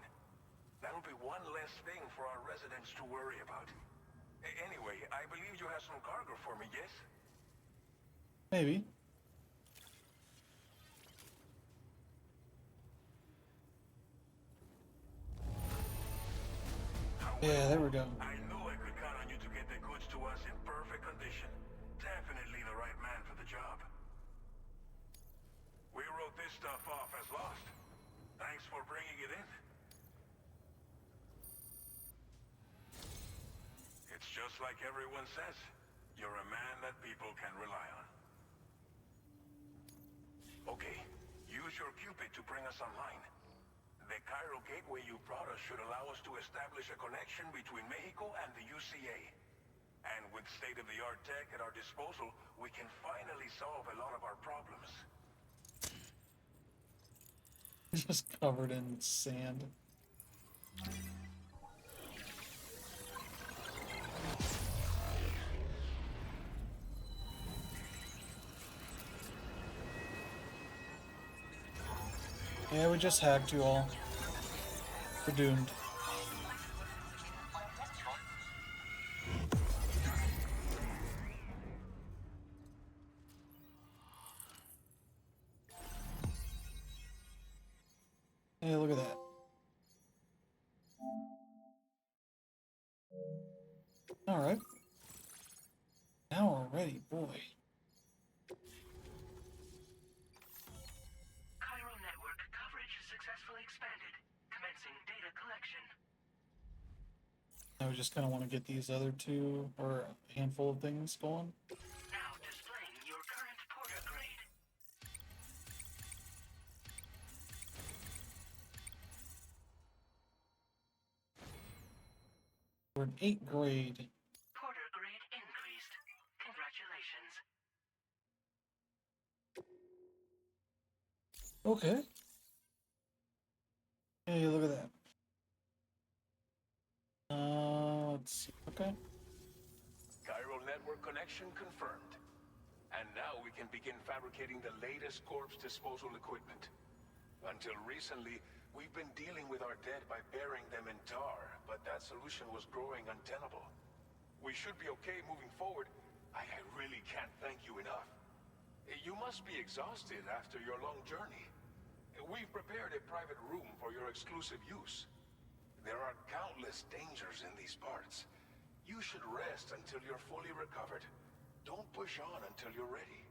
That'll be one less thing for our residents to worry about. Anyway, I believe you have some cargo for me, yes? Maybe. Yeah, there we go. I knew I could count on you to get the goods to us in perfect condition. Definitely the right man for the job. We wrote this stuff off as lost. Thanks for bringing it in. It's just like everyone says. You're a man that people can rely on. Okay, use your Cupid to bring us online. The chiral gateway you brought us should allow us to establish a connection between Mexico and the UCA. And with state-of-the-art tech at our disposal, we can finally solve a lot of our problems. Just covered in sand. Yeah, we just hacked you all. We're doomed. Hey, look at that. Alright. Now we're ready, boy. Chiral network coverage successfully expanded. Commencing data collection. Now we just kind of want to get these other two, or a handful of things going. Now displaying your current porter grade. We're an 8 grade. Porter grade increased. Congratulations. Okay. Hey, look at that. Let's see. Okay. Chiral network connection confirmed. And now we can begin fabricating the latest corpse disposal equipment. Until recently, we've been dealing with our dead by burying them in tar, but that solution was growing untenable. We should be okay moving forward. I really can't thank you enough. You must be exhausted after your long journey. We've prepared a private room for your exclusive use. There are countless dangers in these parts. You should rest until you're fully recovered. Don't push on until you're ready.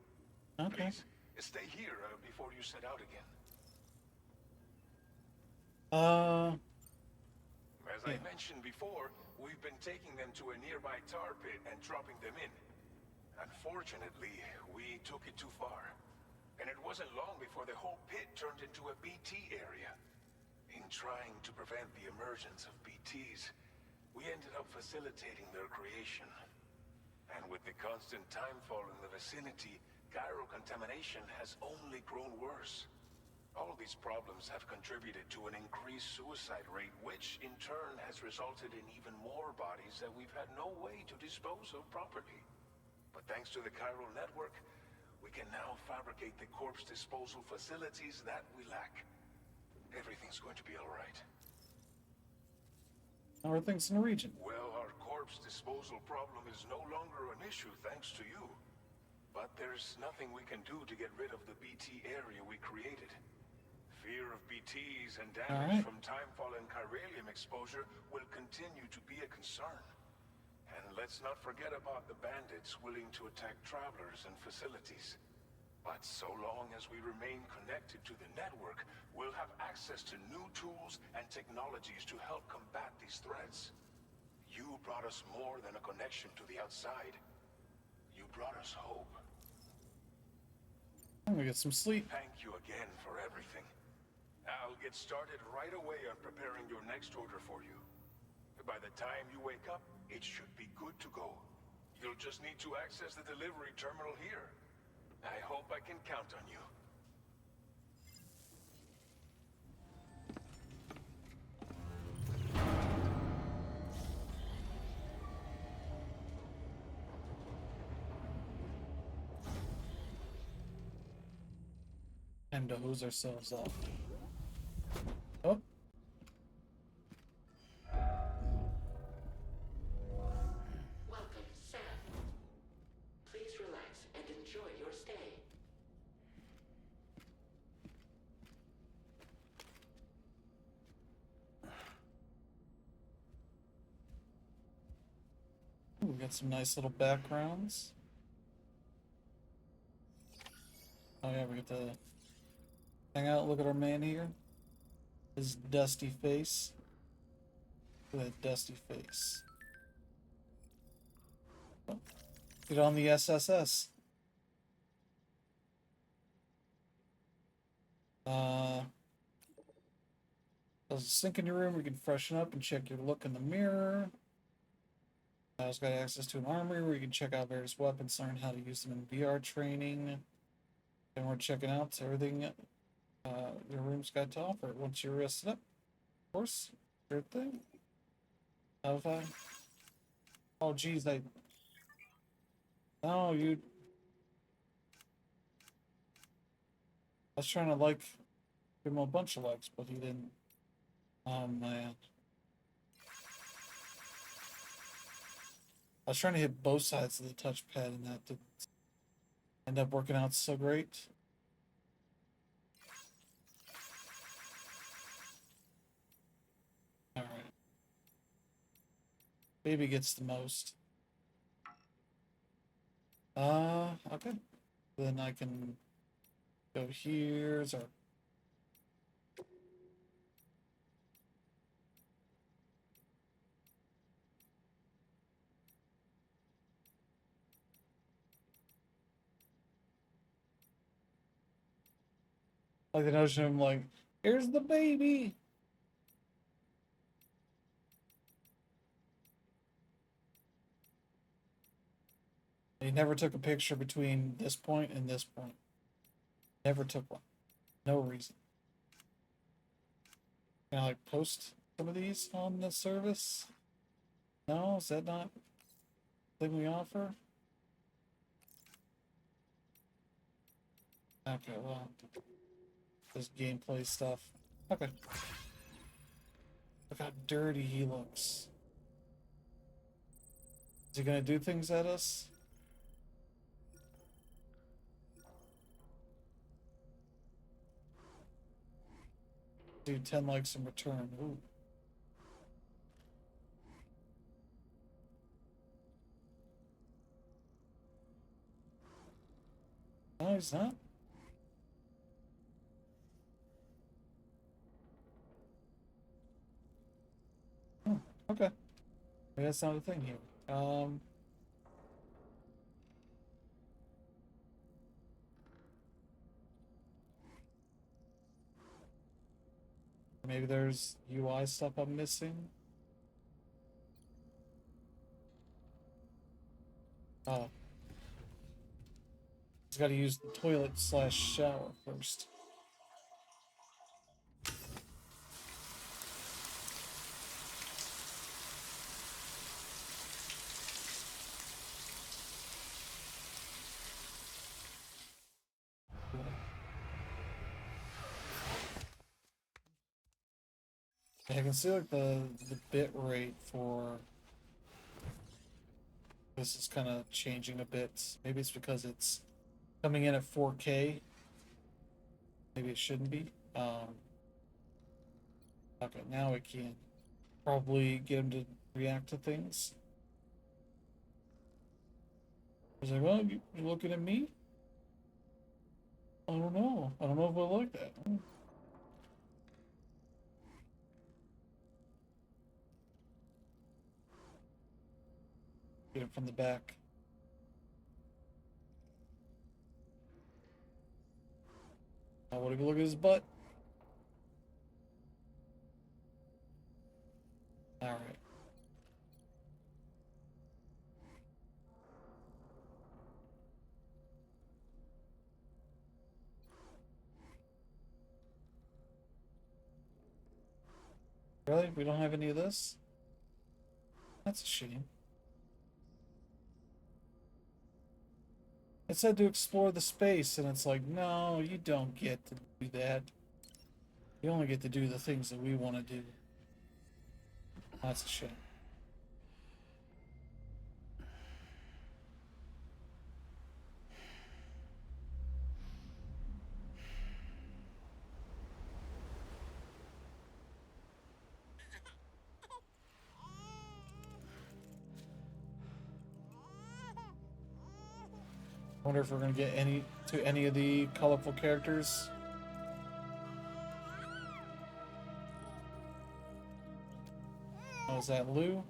Okay. Please, stay here before you set out again. As I mentioned before, we've been taking them to a nearby tar pit and dropping them in. Unfortunately, we took it too far. And it wasn't long before the whole pit turned into a BT area. In trying to prevent the emergence of BTs, we ended up facilitating their creation. And with the constant timefall in the vicinity, chiral contamination has only grown worse. All these problems have contributed to an increased suicide rate, which in turn has resulted in even more bodies that we've had no way to dispose of properly. But thanks to the chiral network, we can now fabricate the corpse disposal facilities that we lack. Everything's going to be all right. How are things in the region? Well, our corpse disposal problem is no longer an issue thanks to you. But there's nothing we can do to get rid of the BT area we created. Fear of BTs and damage from timefall and chiralium exposure will continue to be a concern. And let's not forget about the bandits willing to attack travelers and facilities. But so long as we remain connected to the network, we'll have access to new tools and technologies to help combat these threats. You brought us more than a connection to the outside. You brought us hope. I'm gonna get some sleep. Thank you again for everything. I'll get started right away on preparing your next order for you. By the time you wake up, it should be good to go. You'll just need to access the delivery terminal here. I hope I can count on you. Time to hose ourselves off. Oh, Welcome, Sam. Please relax and enjoy your stay. we got some nice little backgrounds. Oh yeah, we get to hang out, look at our man here. His dusty face. Look at that dusty face. Oh, get on the SSS. There's a sink in your room where you can freshen up and check your look in the mirror. I also got access to an armory where you can check out various weapons, learn how to use them in VR training. And we're checking out everything your room's got to offer. Once you're rested up, of course, sure thing. Have I? Oh, geez, no, you. I was trying to give him a bunch of likes, but he didn't. Oh man. I was trying to hit both sides of the touchpad, and that didn't end up working out so great. All right. Baby gets the most. Okay. Then I can go here. Or like the notion of like, here's the baby. He never took a picture between this point and this point. Never took one. No reason. Can I like post some of these on the service? No, is that not the thing we offer? Okay, well, this gameplay stuff. Okay. Look how dirty he looks. Is he gonna do things at us? Do 10 likes in return. Ooh. No, he's not. Hmm, okay. Maybe that's not a thing here. Maybe there's UI stuff I'm missing. Oh. He's gotta use the toilet / shower first. I can see like the bit rate for this is kind of changing a bit. Maybe it's because it's coming in at 4K. Maybe it shouldn't be. Okay, now we can probably get him to react to things. He's like, well, you looking at me? I don't know. I don't know if I like that. Get him from the back. I want to look at his butt. All right. Really? We don't have any of this? That's a shame. It said to explore the space, and it's like, no, you don't get to do that. You only get to do the things that we want to do. That's a shame. Wonder if we're gonna get any of the colorful characters. Oh, is that Lou?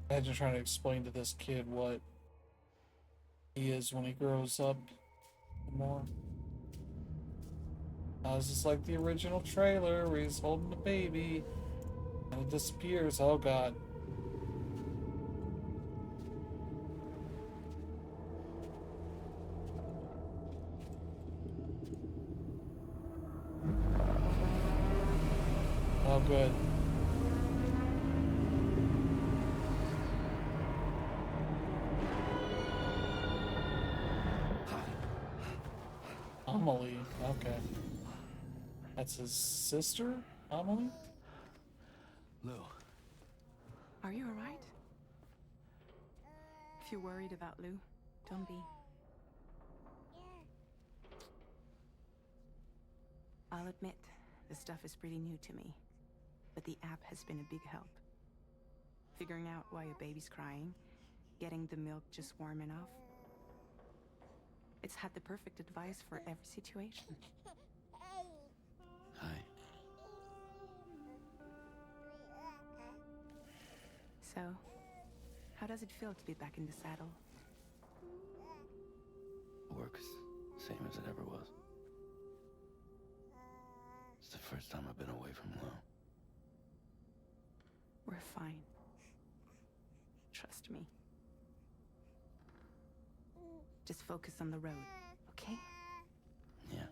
Imagine trying to explain to this kid what he is when he grows up more. This is like the original trailer where he's holding the baby and it disappears. Oh god. Oh good. Amelie, okay. That's his sister, Amelie? Lou. Are you alright? If you're worried about Lou, don't be. I'll admit, the stuff is pretty new to me, but the app has been a big help. Figuring out why a baby's crying, getting the milk just warm enough. It's had the perfect advice for every situation. Hi. So, how does it feel to be back in the saddle? Works same as it ever was. It's the first time I've been away from Lou. We're fine. Trust me. Just focus on the road, okay? Yeah.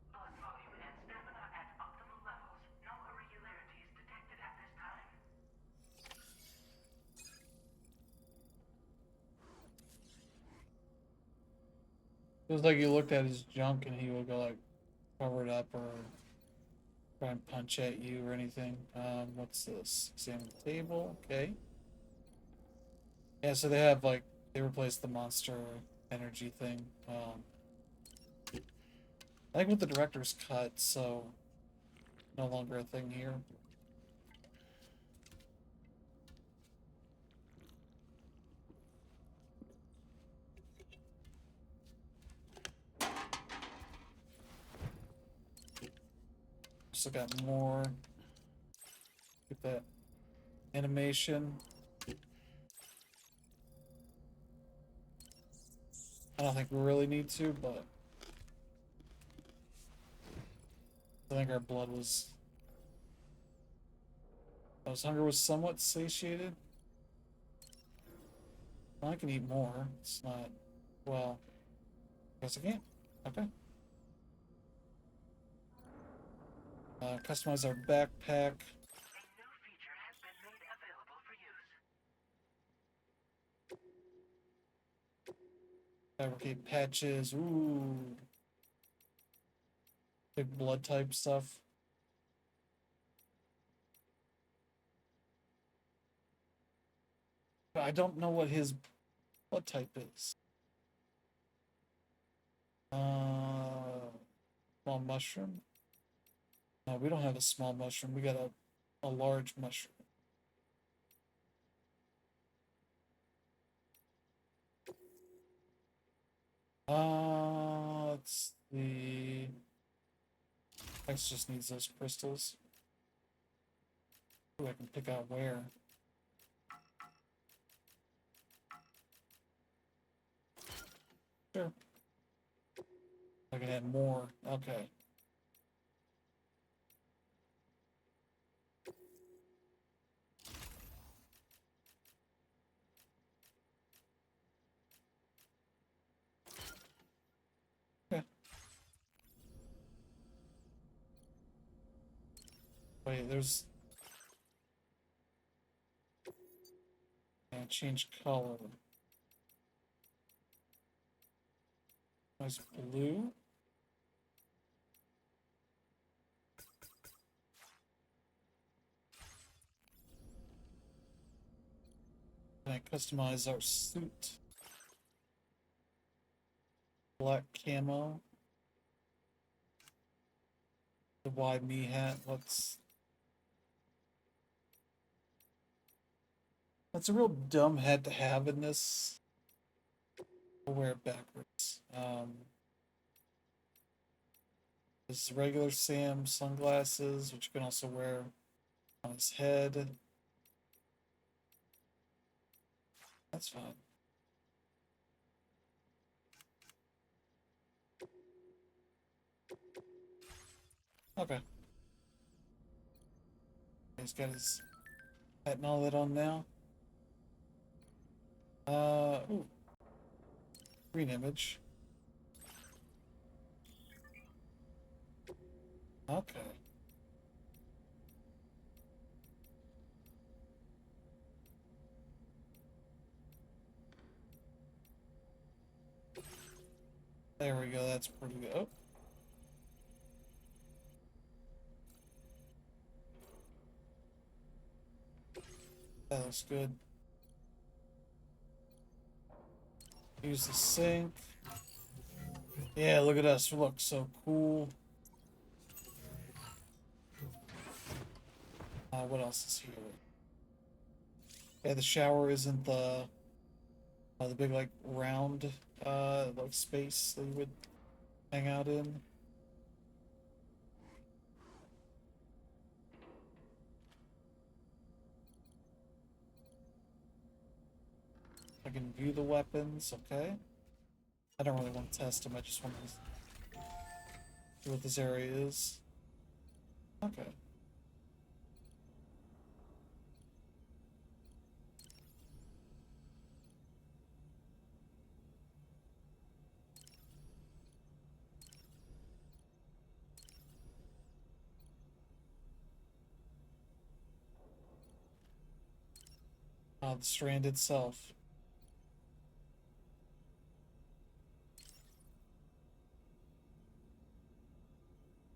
Blood volume and stamina at optimal levels. No irregularities detected at this time. Feels like you looked at his junk and he would go like cover it up or try and punch at you or anything. What's this? Examine the table. Okay. Yeah, so they have like they replaced the monster energy thing. I think with the director's cut, so no longer a thing here. Still got more. Get that animation. I don't think we really need to, but I think our blood was. His hunger was somewhat satiated. Well, I can eat more. It's not. Well, I guess I can't. Okay. Customize our backpack. A new feature has been made available for use. Fabricate patches. Ooh. Big blood type stuff. But I don't know what his blood type is. Small mushroom. No, we don't have a small mushroom. We got a large mushroom. Let's see. X just needs those crystals. Ooh, I can pick out where. Sure. I can add more. Okay. Okay. Wait, there's... change color. Nice blue. Can I customize our suit? Black camo. The wide knee hat. That's a real dumb hat to have in this. I'll wear it backwards. This is regular Sam sunglasses, which you can also wear on his head. That's fine. Okay. He's got his hat and all that on now. Ooh. Green image. Okay. There we go, that's pretty good. Oh. That looks good. Use the sink. Yeah, look at us. We look so cool. What else is here? Yeah, the shower isn't the big like round like space that you would hang out in. I can view the weapons. Okay. I don't really want to test them. I just want to see what this area is. Okay. The strand itself.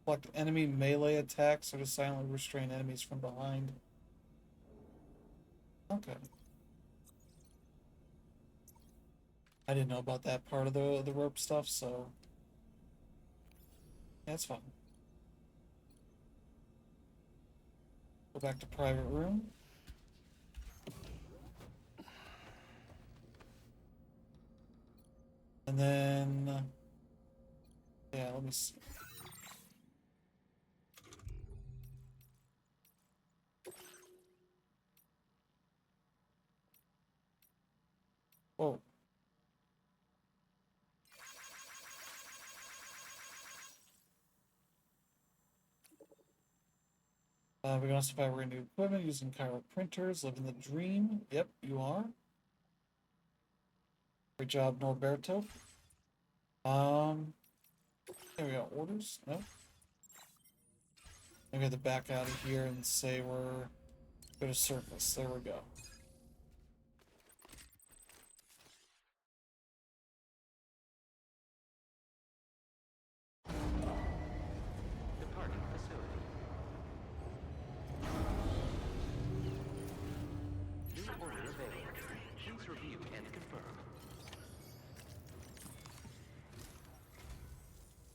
Select enemy melee attacks or to silently restrain enemies from behind. Okay. I didn't know about that part of the rope stuff, so that's fine. Go back to private room. And then yeah, let me see. Whoa. We can also buy new equipment using chiral printers. Living the dream. Yep, you are. Great job, Norberto. There we go. Orders? Nope. Maybe I have to back out of here and say we're go to surface. There we go. Departing facility. New order available. Please review and confirm.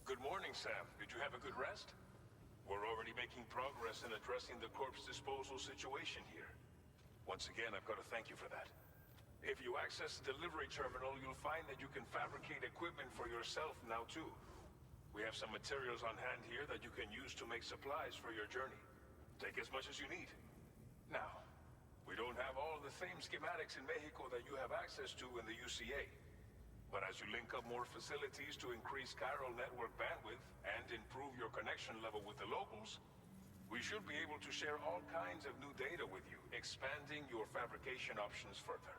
Good morning, Sam. Did you have a good rest? We're already making progress in addressing the corpse disposal situation here. Once again, I've got to thank you for that. If you access the delivery terminal, you'll find that you can fabricate equipment for yourself now too. We have some materials on hand here that you can use to make supplies for your journey. Take as much as you need. Now, we don't have all the same schematics in Mexico that you have access to in the UCA. But as you link up more facilities to increase chiral network bandwidth and improve your connection level with the locals, we should be able to share all kinds of new data with you, expanding your fabrication options further.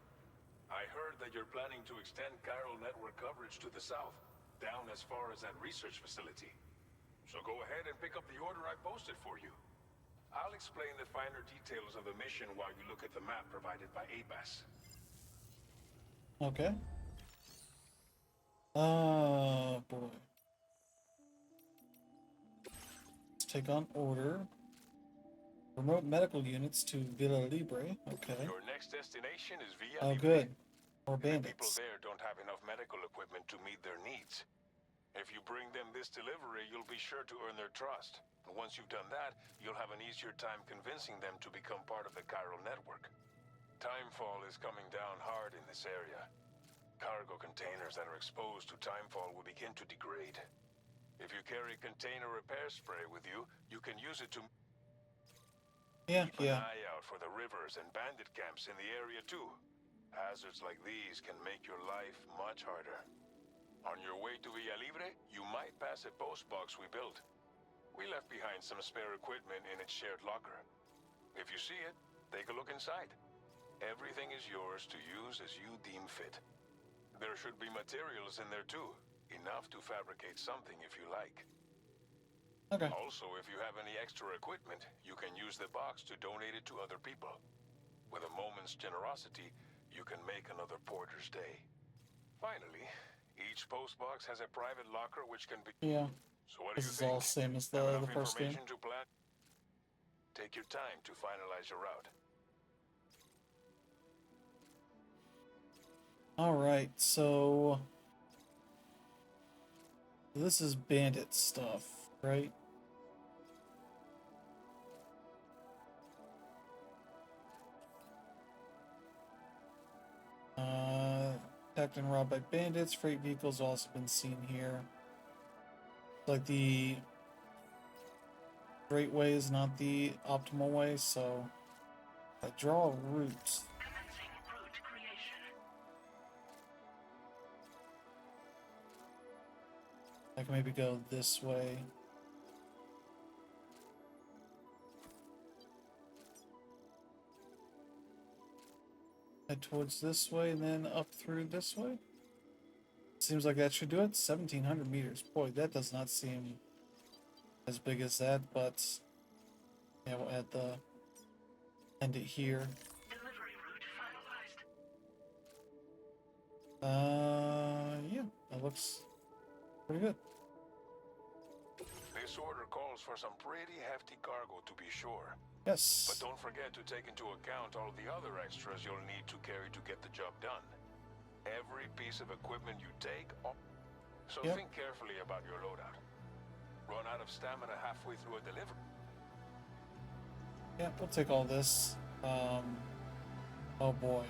I heard that you're planning to extend chiral network coverage to the south, down as far as that research facility. So go ahead and pick up the order I posted for you. I'll explain the finer details of the mission while you look at the map provided by ABAS. Okay. Oh boy. Let's take on order. Remote medical units to Villa Libre. Okay. Your next destination is Villa Oh, Libre. good. More The people bandits. there don't have enough medical equipment to meet their needs. If you bring them this delivery, you'll be sure to earn their trust. And once you've done that, you'll have an easier time convincing them to become part of the chiral network. Timefall is coming down hard in this area. Cargo containers that are exposed to timefall will begin to degrade. If you carry container repair spray with you, you can use it to keep an eye out for the rivers and bandit camps in the area too. Hazards like these can make your life much harder. On your way to Villa Libre, you might pass a post box we built. We left behind some spare equipment in its shared locker. If you see it, take a look inside. Everything is yours to use as you deem fit. There should be materials in there too, enough to fabricate something if you like. Okay. Also, if you have any extra equipment, you can use the box to donate it to other people. With a moment's generosity, you can make another porter's day. Finally, each post box has a private locker which can be... Yeah. So what do you This is think? all same as Have the enough first game. information to plan? Take your time to finalize your route. Alright, so this is bandit stuff, right? Attacked and robbed by bandits. Freight vehicles also been seen here. Like the straight way is not the optimal way, so if I draw a route, Commencing route creation. I can maybe go this way. Head towards this way and then up through this way. Seems like that should do it. 1,700 meters. Boy, that does not seem as big as that, but yeah, we'll add the end it here. Delivery route finalized. Yeah, that looks pretty good. This order calls for some pretty hefty cargo to be sure. But Yes. don't forget to take into account all the other extras you'll need to carry to get the job done. Every piece of equipment you take, so Yep. think carefully about your loadout. Run out of stamina halfway through a delivery. Yeah, we'll take all this. Oh boy.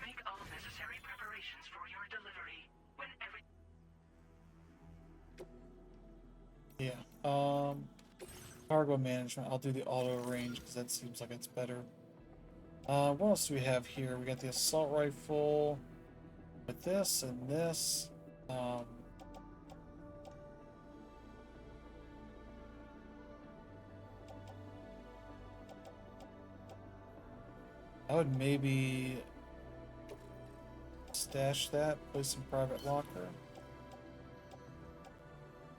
Make all necessary preparations for your delivery. When every Yeah. Cargo management. I'll do the auto range because that seems like it's better. What else do we have here? We got the assault rifle with this and this. I would maybe stash that, place in private locker.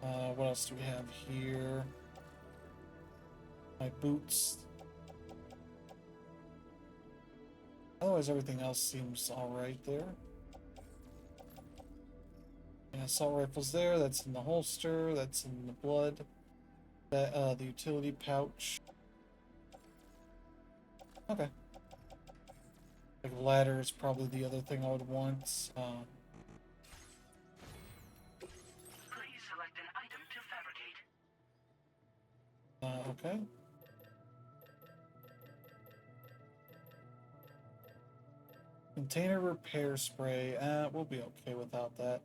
What else do we have here? My boots. Otherwise, everything else seems alright there. Yeah, assault rifle's there. That's in the holster. That's in the blood. That the utility pouch. Okay. Like ladder is probably the other thing I would want. please select an item to fabricate. Okay. Container repair spray. We'll be okay without that.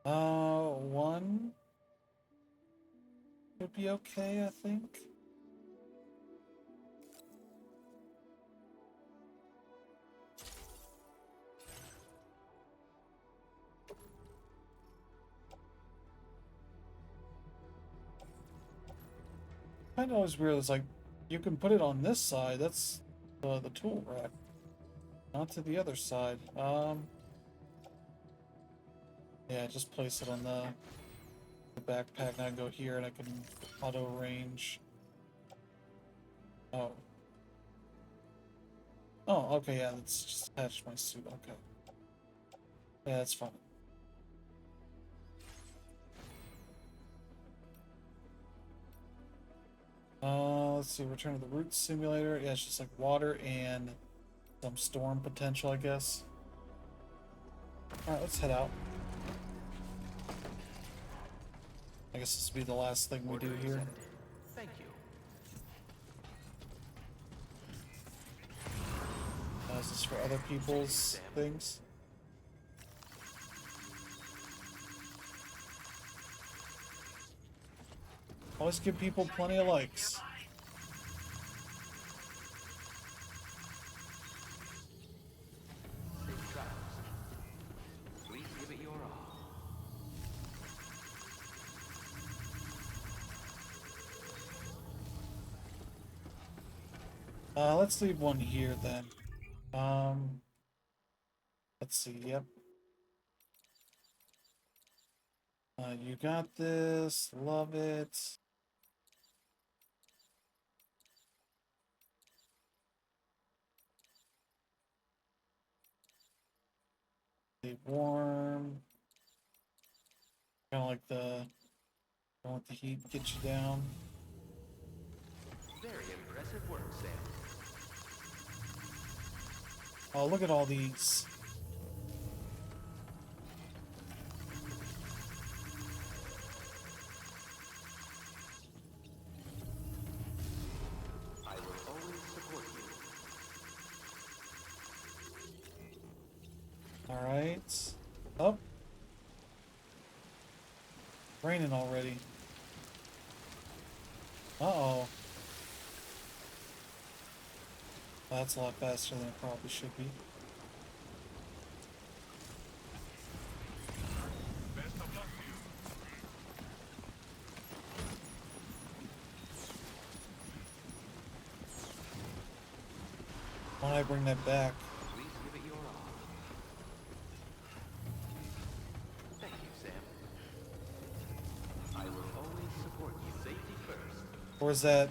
One would be okay, I think. Kind of always weird. It's like you can put it on this side. That's the tool rack, not to the other side. Yeah, just place it on the backpack. Now I go here and I can auto range. Oh. Oh, okay. Yeah, let's just attach my suit. Okay. Yeah, that's fine. Let's see. Return to the root simulator. Yeah, it's just like water and some storm potential, I guess. All right, let's head out. I guess this will be the last thing we do Order here. accepted. Thank you. Is this for other people's things? Always give people plenty of likes. Safe travels. Please give it your all. Let's leave one here then. Let's see. Yep. You got this. Love it. Stay warm. Kind of like the. Don't let the heat get you down. Very impressive work, Sam. Oh, look at all these. I will always support you. All right. Up. Raining already. Uh-oh. That's a lot faster than it probably should be. Best of luck to you. Why don't I bring that back? Please give it your all. Thank you, Sam. I will always support you. Safety first. Or is that...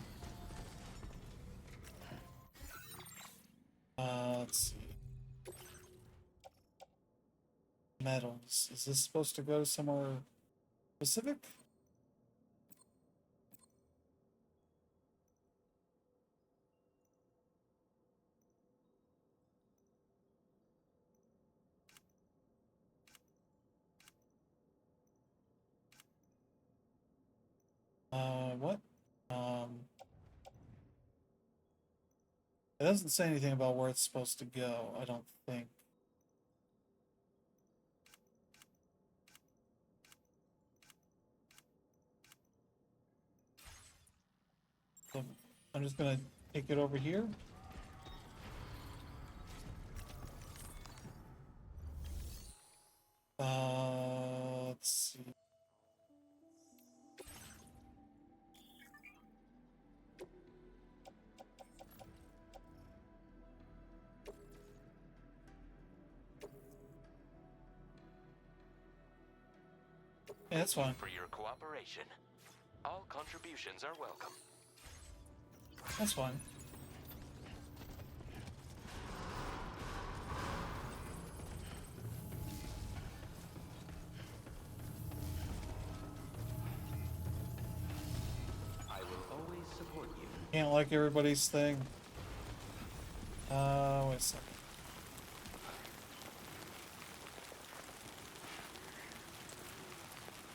let's see. Metals. Is this supposed to go to somewhere specific? What? It doesn't say anything about where it's supposed to go, I don't think. So I'm just gonna take it over here. Let's see. Yeah, that's fine. For your cooperation. All contributions are welcome. That's fine. I will always support you. Can't like everybody's thing. Wait a second.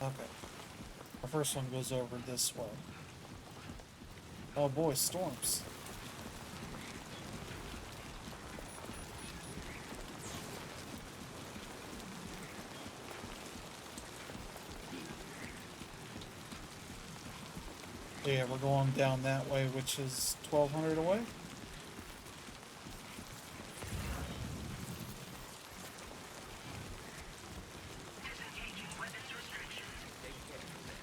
Okay. The first one goes over this way. Oh boy, storms. Yeah, we're going down that way, which is 1,200 away. Disengaging weapons restrictions. Take care, Sam.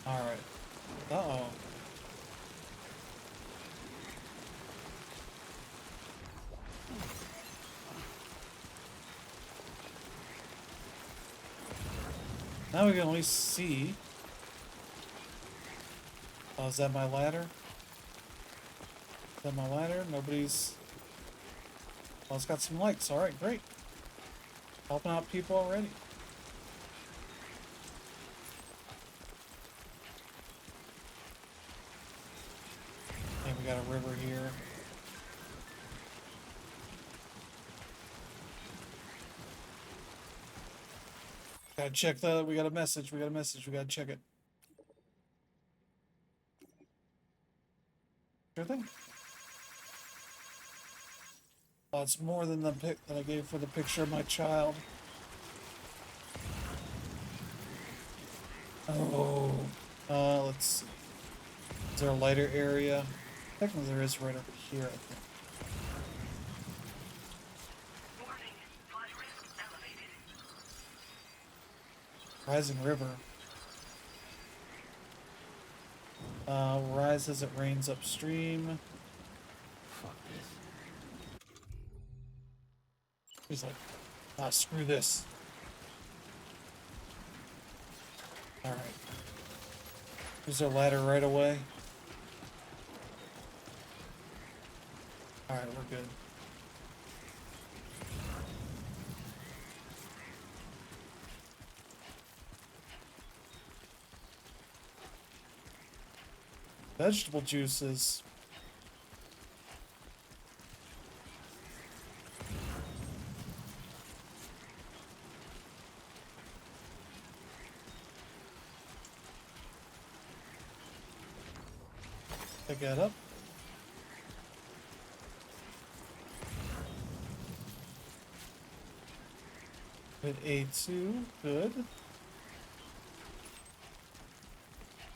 Alright. Uh-oh. Now we can at least see. Oh, is that my ladder? Is that my ladder? Nobody's... Oh, it's got some lights. Alright, great. Helping out people already. And we got a river here. Gotta check the... We got a message. We got a message. We gotta check it. Sure thing. Oh, it's more than the pic that I gave for the picture of my child. Oh. Let's see. Is there a lighter area? Technically there is right up here, I think. Warning. Flood risk elevated. Rising river. Rise as it rains upstream. Fuck this. He's like, ah, screw this. Alright. Is there a ladder right away? Alright, we're good. Vegetable juices. Pick that up. Hit A2, good.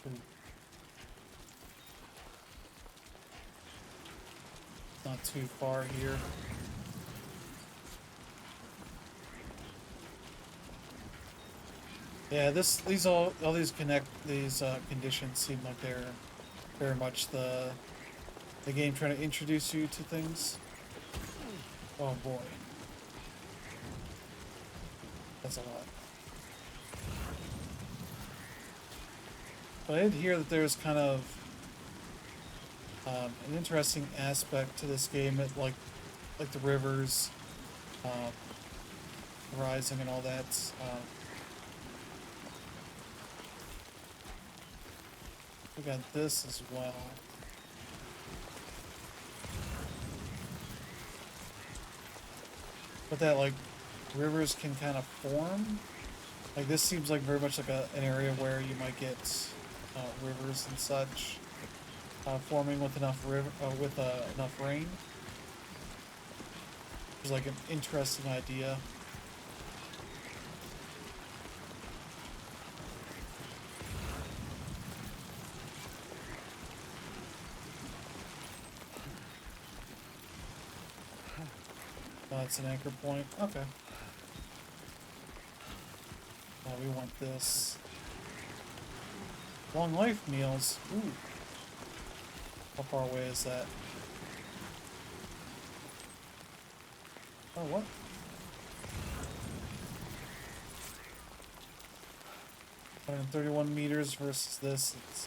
Ooh. Not too far here. Yeah, all these conditions seem like they're very much the game trying to introduce you to things. Oh boy. That's a lot. But I did hear that there's kind of an interesting aspect to this game, like the rivers, rising and all that. We got this as well. But that, like, rivers can kind of form. Like, this seems like very much like an area where you might get rivers and such forming with enough enough rain. It's like an interesting idea. Oh, it's an anchor point. Okay. Oh, we want this. Long life meals. Ooh. How far away is that? Oh, what? $131 meters versus this. It's...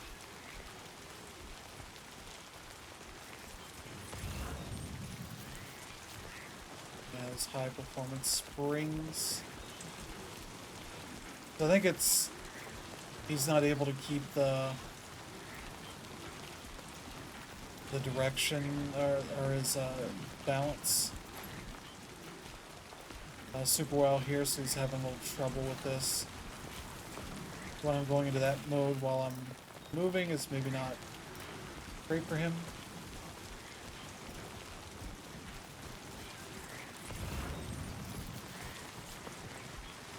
Yeah, those high performance springs. So I think it's... He's not able to keep the direction or his balance super well here, so he's having a little trouble with this. When I'm going into that mode while I'm moving, it's maybe not Great for him.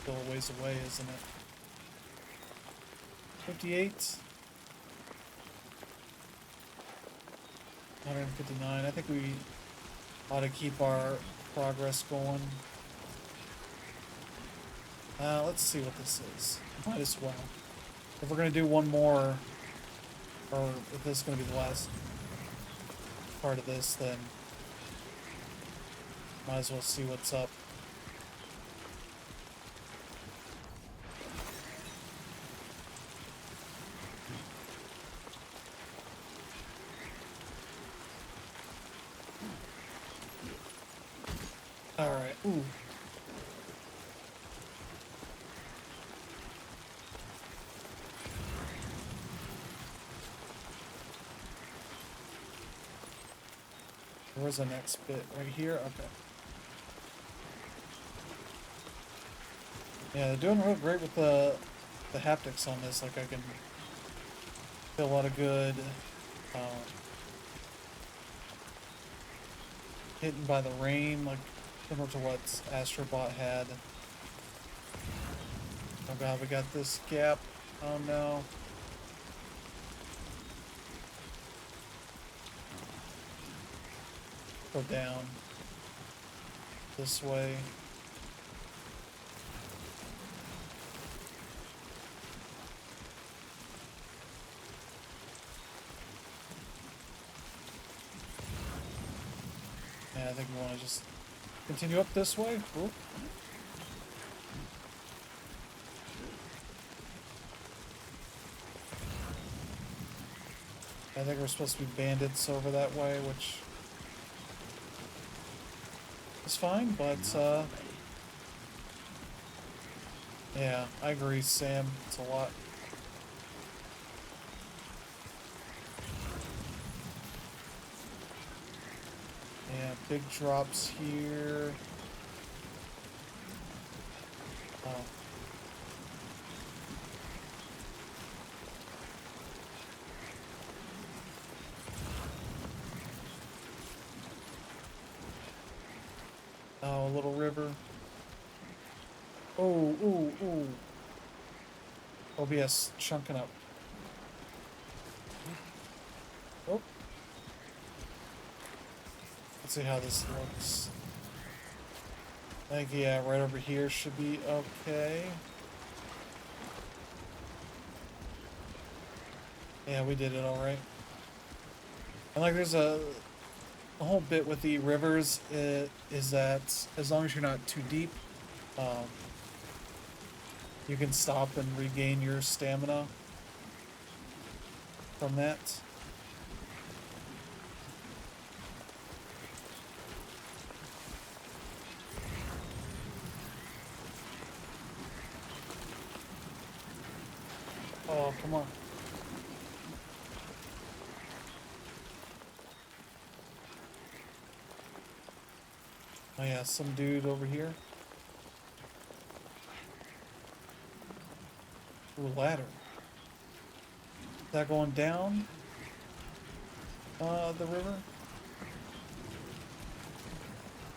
Still a ways away, isn't it? 58. 159. I think we ought to keep our progress going. Let's see what this is. Might as well. If we're going to do one more, or if this is going to be the last part of this, then might as well see what's up. Alright, ooh. Where's the next bit? Right here? Okay. Yeah, they're doing real great with the haptics on this. Like, I can feel a lot of good hidden by the rain, like similar to what Astrobot had. Oh god, we got this gap. Oh no. Go down this way. Yeah, I think we want to just continue up this way. Cool. I think we're supposed to be bandits over that way, which is fine, but yeah, I agree, Sam. It's a lot. Yeah, big drops here. Oh. Oh, a little river. Oh, ooh, ooh. OBS chunking up. Oh. Let's see how this looks. I think, yeah, right over here should be okay. Yeah, we did it alright. And like, there's a whole bit with the rivers is that as long as you're not too deep, you can stop and regain your stamina from that. Oh, come on. Oh yeah, some dude over here. Ooh, ladder. Is that going down? The river?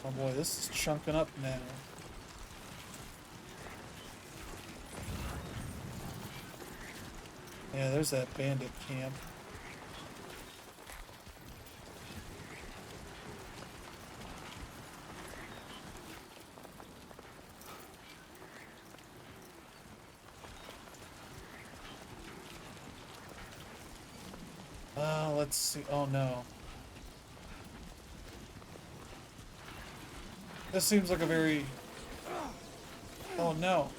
Oh boy, this is chunking up now. Yeah, there's that bandit camp. Let's see. Oh no. This seems like a very... Oh no.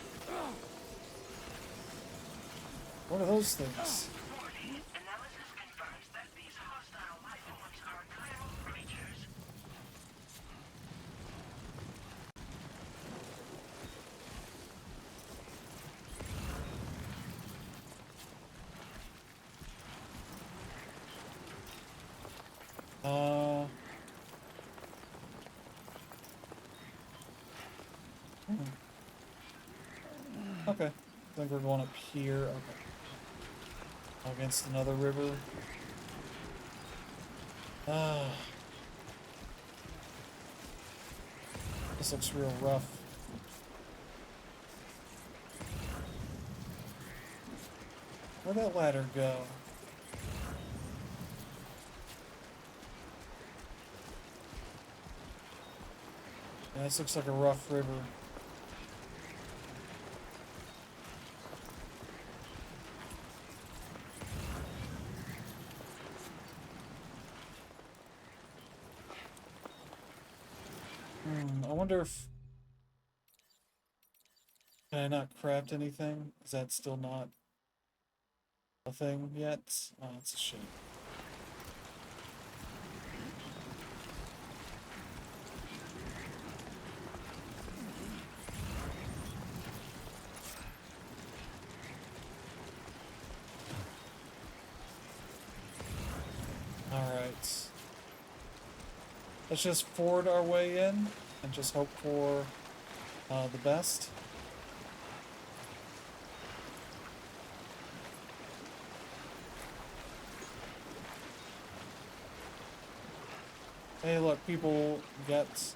What are those things? Warning, analysis confirms that these hostile life forms are chiral creatures. Okay. I think we're going up here. Okay. Against another river. Ah, this looks real rough. Where'd that ladder go? Yeah, this looks like a rough river. I wonder if... Can I not craft anything? Is that still not a thing yet? Oh, that's a shame. Alright. Let's just forward our way in and just hope for the best. Hey, look, people get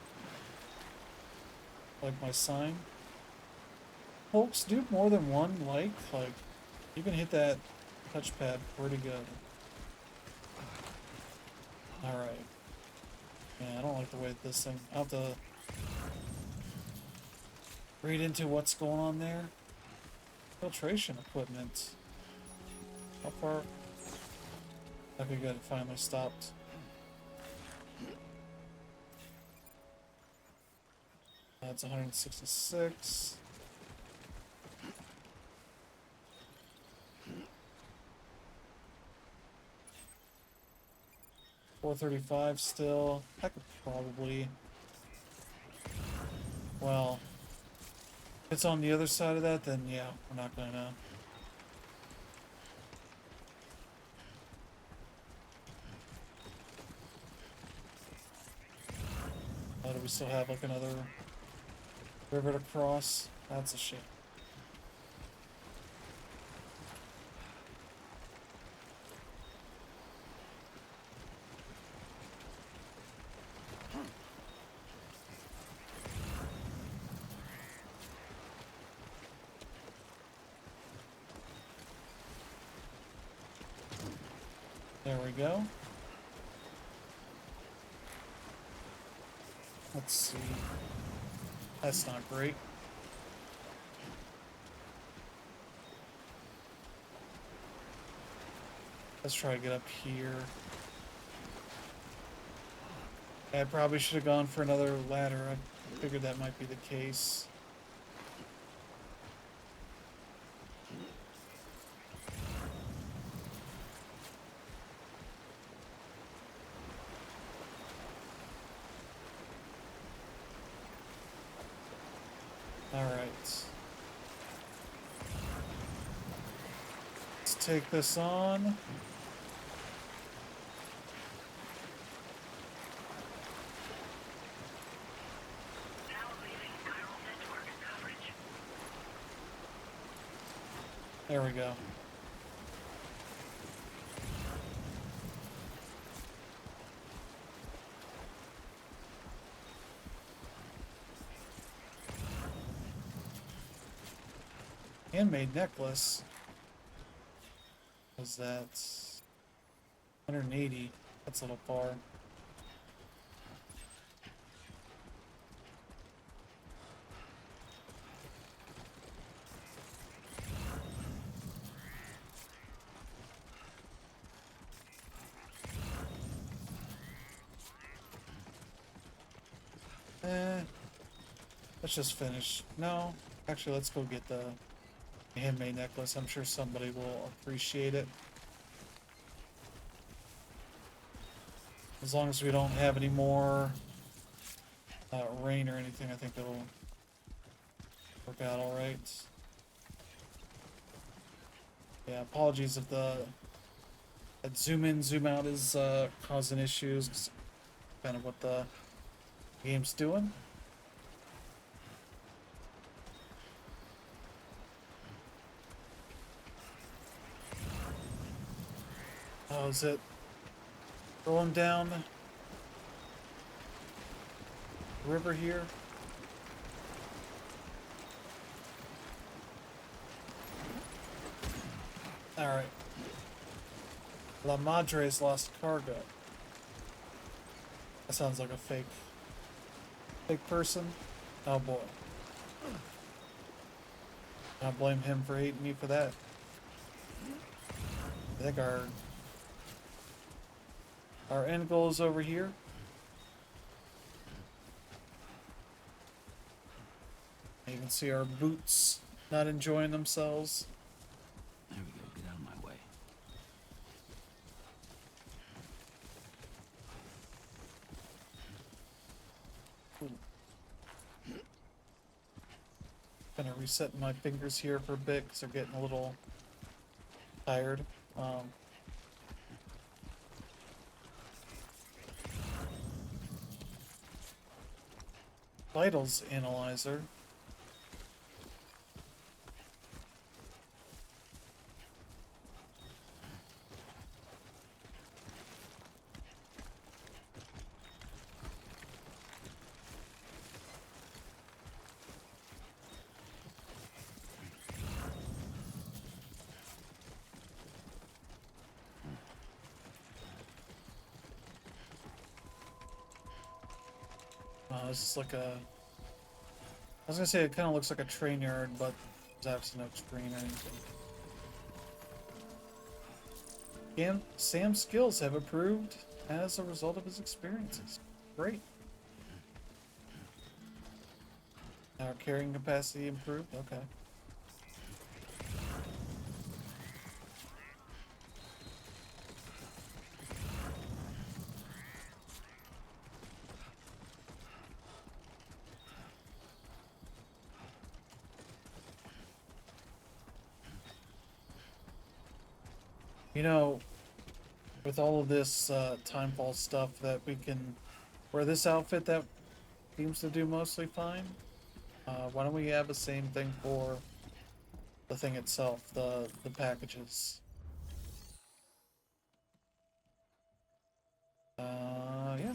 like my sign. Folks, do more than one like you can hit that touchpad pretty good. Alright. Yeah, I don't like the way this thing... I'll have to read into what's going on there. Filtration equipment. How far? Okay, good. It finally stopped. That's 166. $435 still. I could probably... Well, if it's on the other side of that, then yeah, we're not gonna... Oh, do we still have like another river to cross? That's a shame. There we go. Let's see. That's not great. Let's try to get up here. I probably should have gone for another ladder. I figured that might be the case. Alright. Let's take this on. Now leaving viral network coverage. There we go. Handmade necklace. Was that 180? That's a little far. Let's just finish. No, actually, let's go get the handmade necklace. I'm sure somebody will appreciate it. As long as we don't have any more rain or anything, I think it'll work out all right. Yeah, apologies if that zoom in, zoom out is causing issues. It's kind of what the game's doing. Oh, is it Rolling down the river here. Alright. La Madre's lost cargo. That sounds like a fake person. Oh boy. I blame him for hating me for that. I think our end goal is over here. You can see our boots not enjoying themselves. There we go. Get out of my way. Gonna reset my fingers here for a bit because they're getting a little tired. Vitals analyzer. This is like a... I was gonna say it kind of looks like a train yard, but there's absolutely no train or anything. Sam's skills have improved as a result of his experiences. Great. Our carrying capacity improved? Okay. You know, with all of this timefall stuff that we can wear this outfit that seems to do mostly fine, why don't we have the same thing for the thing itself, the packages? Yeah.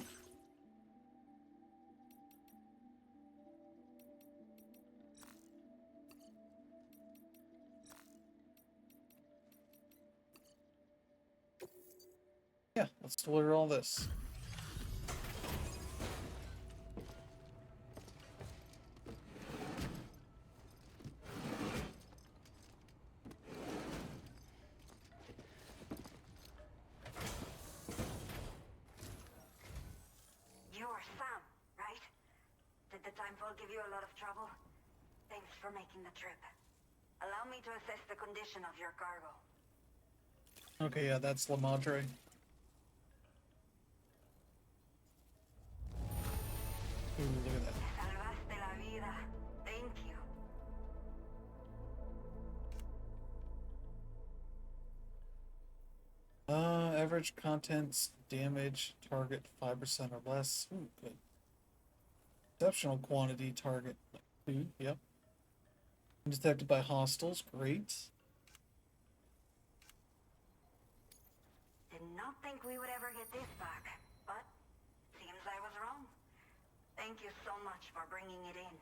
Yeah, let's deliver all this. You're Sam, right? Did the timefall give you a lot of trouble? Thanks for making the trip. Allow me to assess the condition of your cargo. Okay, yeah, that's La Madre. Ooh, look at that. Salvaste la vida. Thank you. Average contents damage target 5% or less. Ooh, good. Exceptional quantity target 2, yep. Detected by hostiles, great. Did not think we would ever get this back, but seems I was wrong. Thank you so much for bringing it in.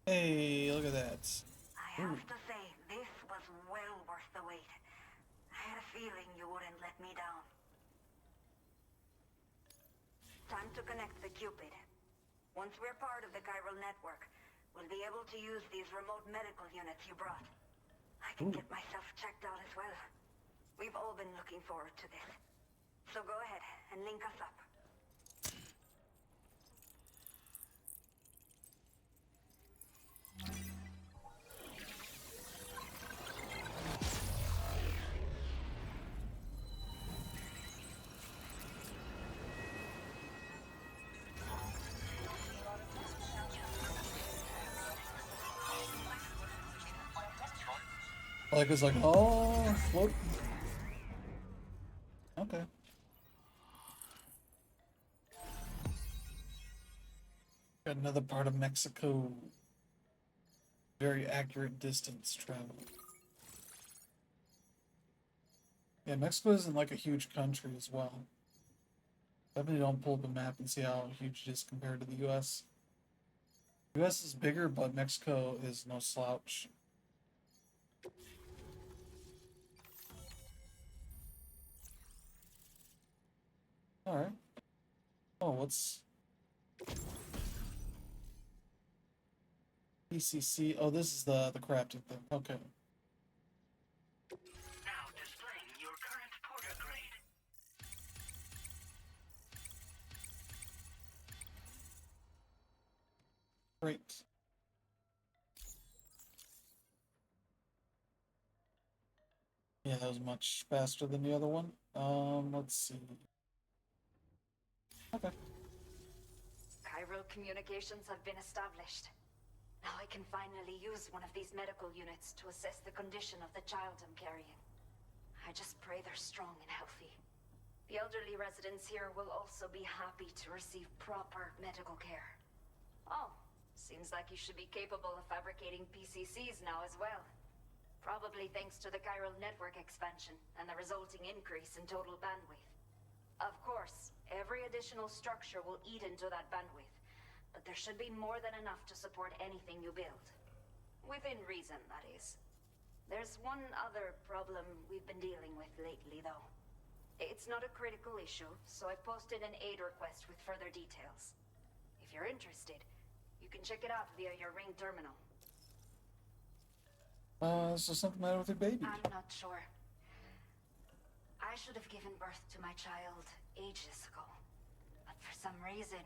Hey, look at that. I have to say, this was well worth the wait. I had a feeling you wouldn't let me down. Time to connect the Cupid. Once we're part of the chiral network, we'll be able to use these remote medical units you brought. I can get myself checked out as well. We've all been looking forward to this. So go ahead and link us up. Like it's like, oh, float. Okay. Got another part of Mexico. Very accurate distance travel. Yeah, Mexico isn't like a huge country as well. Definitely don't pull up a map and see how huge it is compared to the US. US is bigger, but Mexico is no slouch. Alright. Oh, what's PCC? Oh, this is the crafting thing. Okay. Now displaying your current porter grade. Great. Yeah, that was much faster than the other one. Let's see. Okay. Chiral communications have been established. Now I can finally use one of these medical units to assess the condition of the child I'm carrying. I just pray they're strong and healthy. The elderly residents here will also be happy to receive proper medical care. Oh, seems like you should be capable of fabricating PCCs now as well. Probably thanks to the chiral network expansion and the resulting increase in total bandwidth. Of course, every additional structure will eat into that bandwidth, but there should be more than enough to support anything you build. Within reason, that is. There's one other problem we've been dealing with lately, though. It's not a critical issue, so I've posted an aid request with further details. If you're interested, you can check it out via your Ring terminal. Is there something matter with your baby? I'm not sure. I should have given birth to my child ages ago. But for some reason,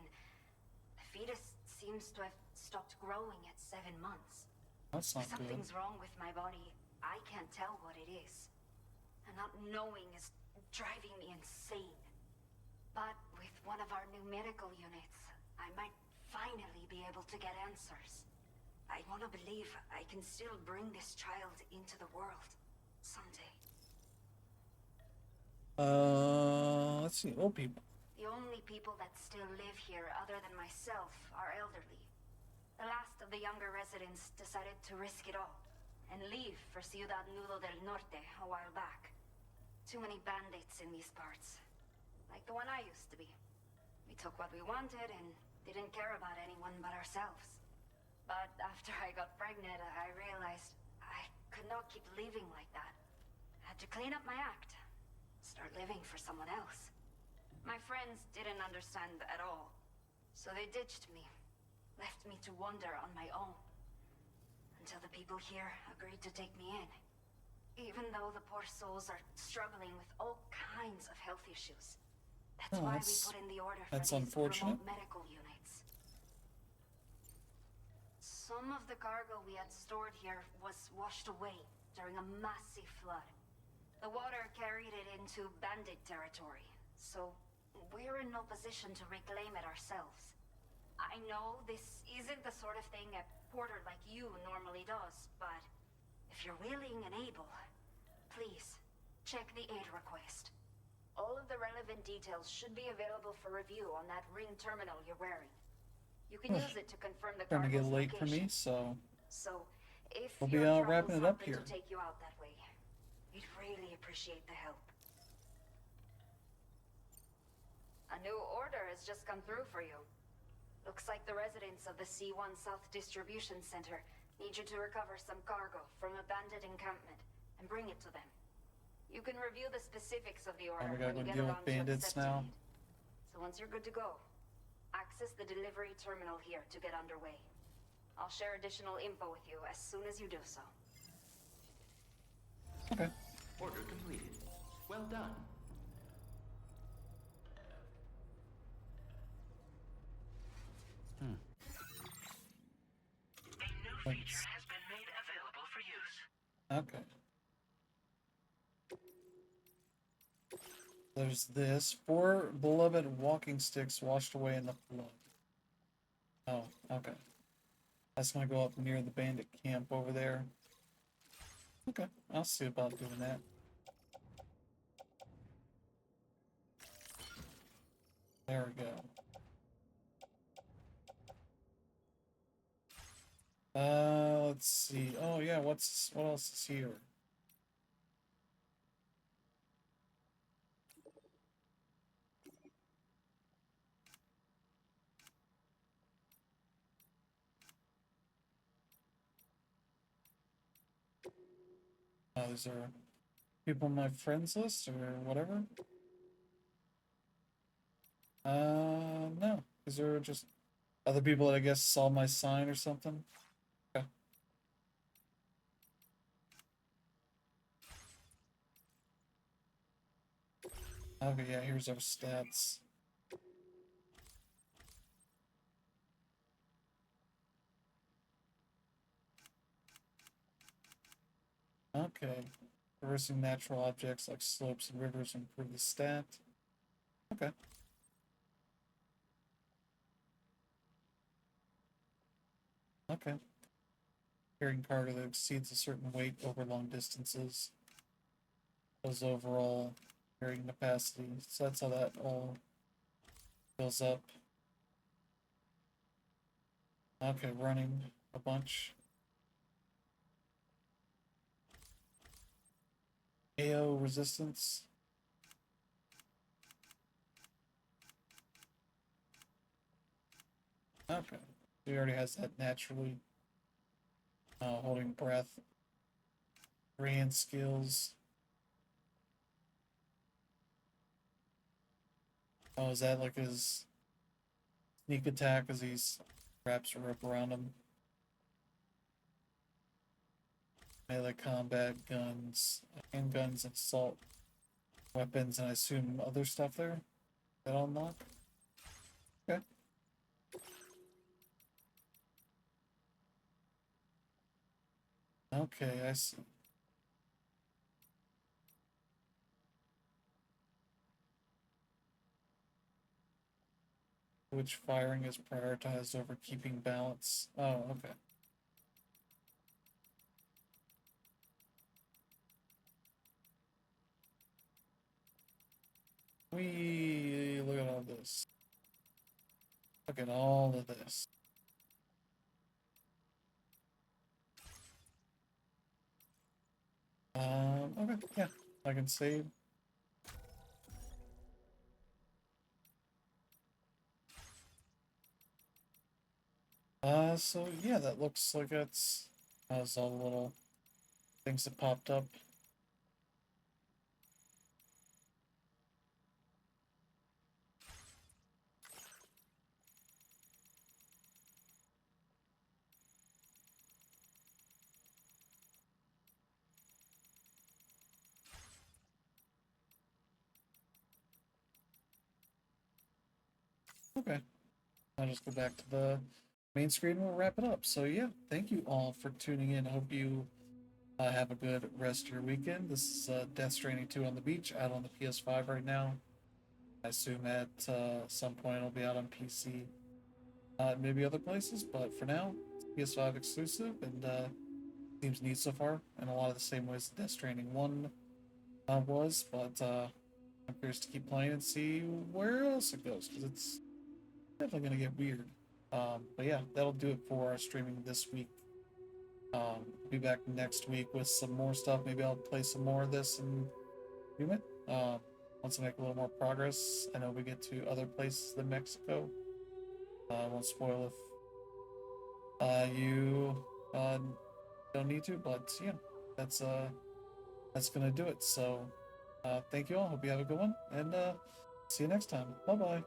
the fetus seems to have stopped growing at 7 months. That's not good. Something's wrong with my body. I can't tell what it is. And not knowing is driving me insane. But with one of our new medical units, I might finally be able to get answers. I want to believe I can still bring this child into the world someday. Let's see, old people. The only people that still live here other than myself are elderly. The last of the younger residents decided to risk it all and leave for Ciudad Nudo del Norte a while back. Too many bandits in these parts. Like the one I used to be. We took what we wanted and didn't care about anyone but ourselves. But after I got pregnant, I realized I could not keep living like that. Had to clean up my act. Start living for someone else. My friends didn't understand at all. So they ditched me. Left me to wander on my own. Until the people here agreed to take me in. Even though the poor souls are struggling with all kinds of health issues. That's why we put in the order for that's these unfortunate. remote medical units. Some of the cargo we had stored here was washed away during a massive flood. The water carried it into bandit territory, so we're in no position to reclaim it ourselves. I know this isn't the sort of thing a porter like you normally does, but if you're willing and able, please, check the aid request. All of the relevant details should be available for review on that Ring terminal you're wearing. You can use it to confirm the Starting to cargo's get late for location. me, so So, if we'll be your travels wrapping it up happen here. to take you out that way, we'd really appreciate the help. A new order has just come through for you. Looks like the residents of the C1 South Distribution Center need you to recover some cargo from a bandit encampment and bring it to them. You can review the specifics of the order we gotta when you go get deal with around to bandits accepting now. it. So once you're good to go, access the delivery terminal here to get underway. I'll share additional info with you as soon as you do so. Okay. Order completed. Well done. A new feature has been made available for use. Okay. There's this. 4 beloved walking sticks washed away in the flood. Oh, okay. That's gonna go up near the bandit camp over there. Okay, I'll see about doing that. There we go. Let's see. Oh yeah, what else is here? These are people on my friends list or whatever. No. These are just other people that I guess saw my sign or something. Okay. Okay, yeah, here's our stats. Okay. Traversing natural objects like slopes and rivers improve the stat. Okay. Okay. Carrying cargo that exceeds a certain weight over long distances. Those overall carrying capacity. So that's how that all fills up. Okay, running a bunch. AO resistance. Okay. He already has that naturally. Holding breath. Grand skills. Oh, is that like his sneak attack as he's wraps a rope around him? Melee combat, guns, handguns, assault weapons, and I assume other stuff there that I'll unlock? Okay. Okay, I see. Which firing is prioritized over keeping balance. Oh, okay. We look at all this. Look at all of this. Okay, yeah, I can save. So yeah, that looks like it's has all the little things that popped up. Okay, I'll just go back to the main screen and we'll wrap it up. So yeah, thank you all for tuning in. I hope you have a good rest of your weekend. This is Death Stranding 2 on the beach, out on the PS5 right now. I assume at some point it'll be out on PC, maybe other places, but for now, it's PS5 exclusive and seems neat so far in a lot of the same ways Death Stranding 1 was, but I'm curious to keep playing and see where else it goes because it's definitely going to get weird. But yeah, that'll do it for our streaming this week. Be back next week with some more stuff. Maybe I'll play some more of this and do it. Once I make a little more progress, I know we get to other places than Mexico. I won't spoil if you don't need to, but yeah, that's gonna do it. So thank you all. Hope you have a good one, and see you next time. Bye bye.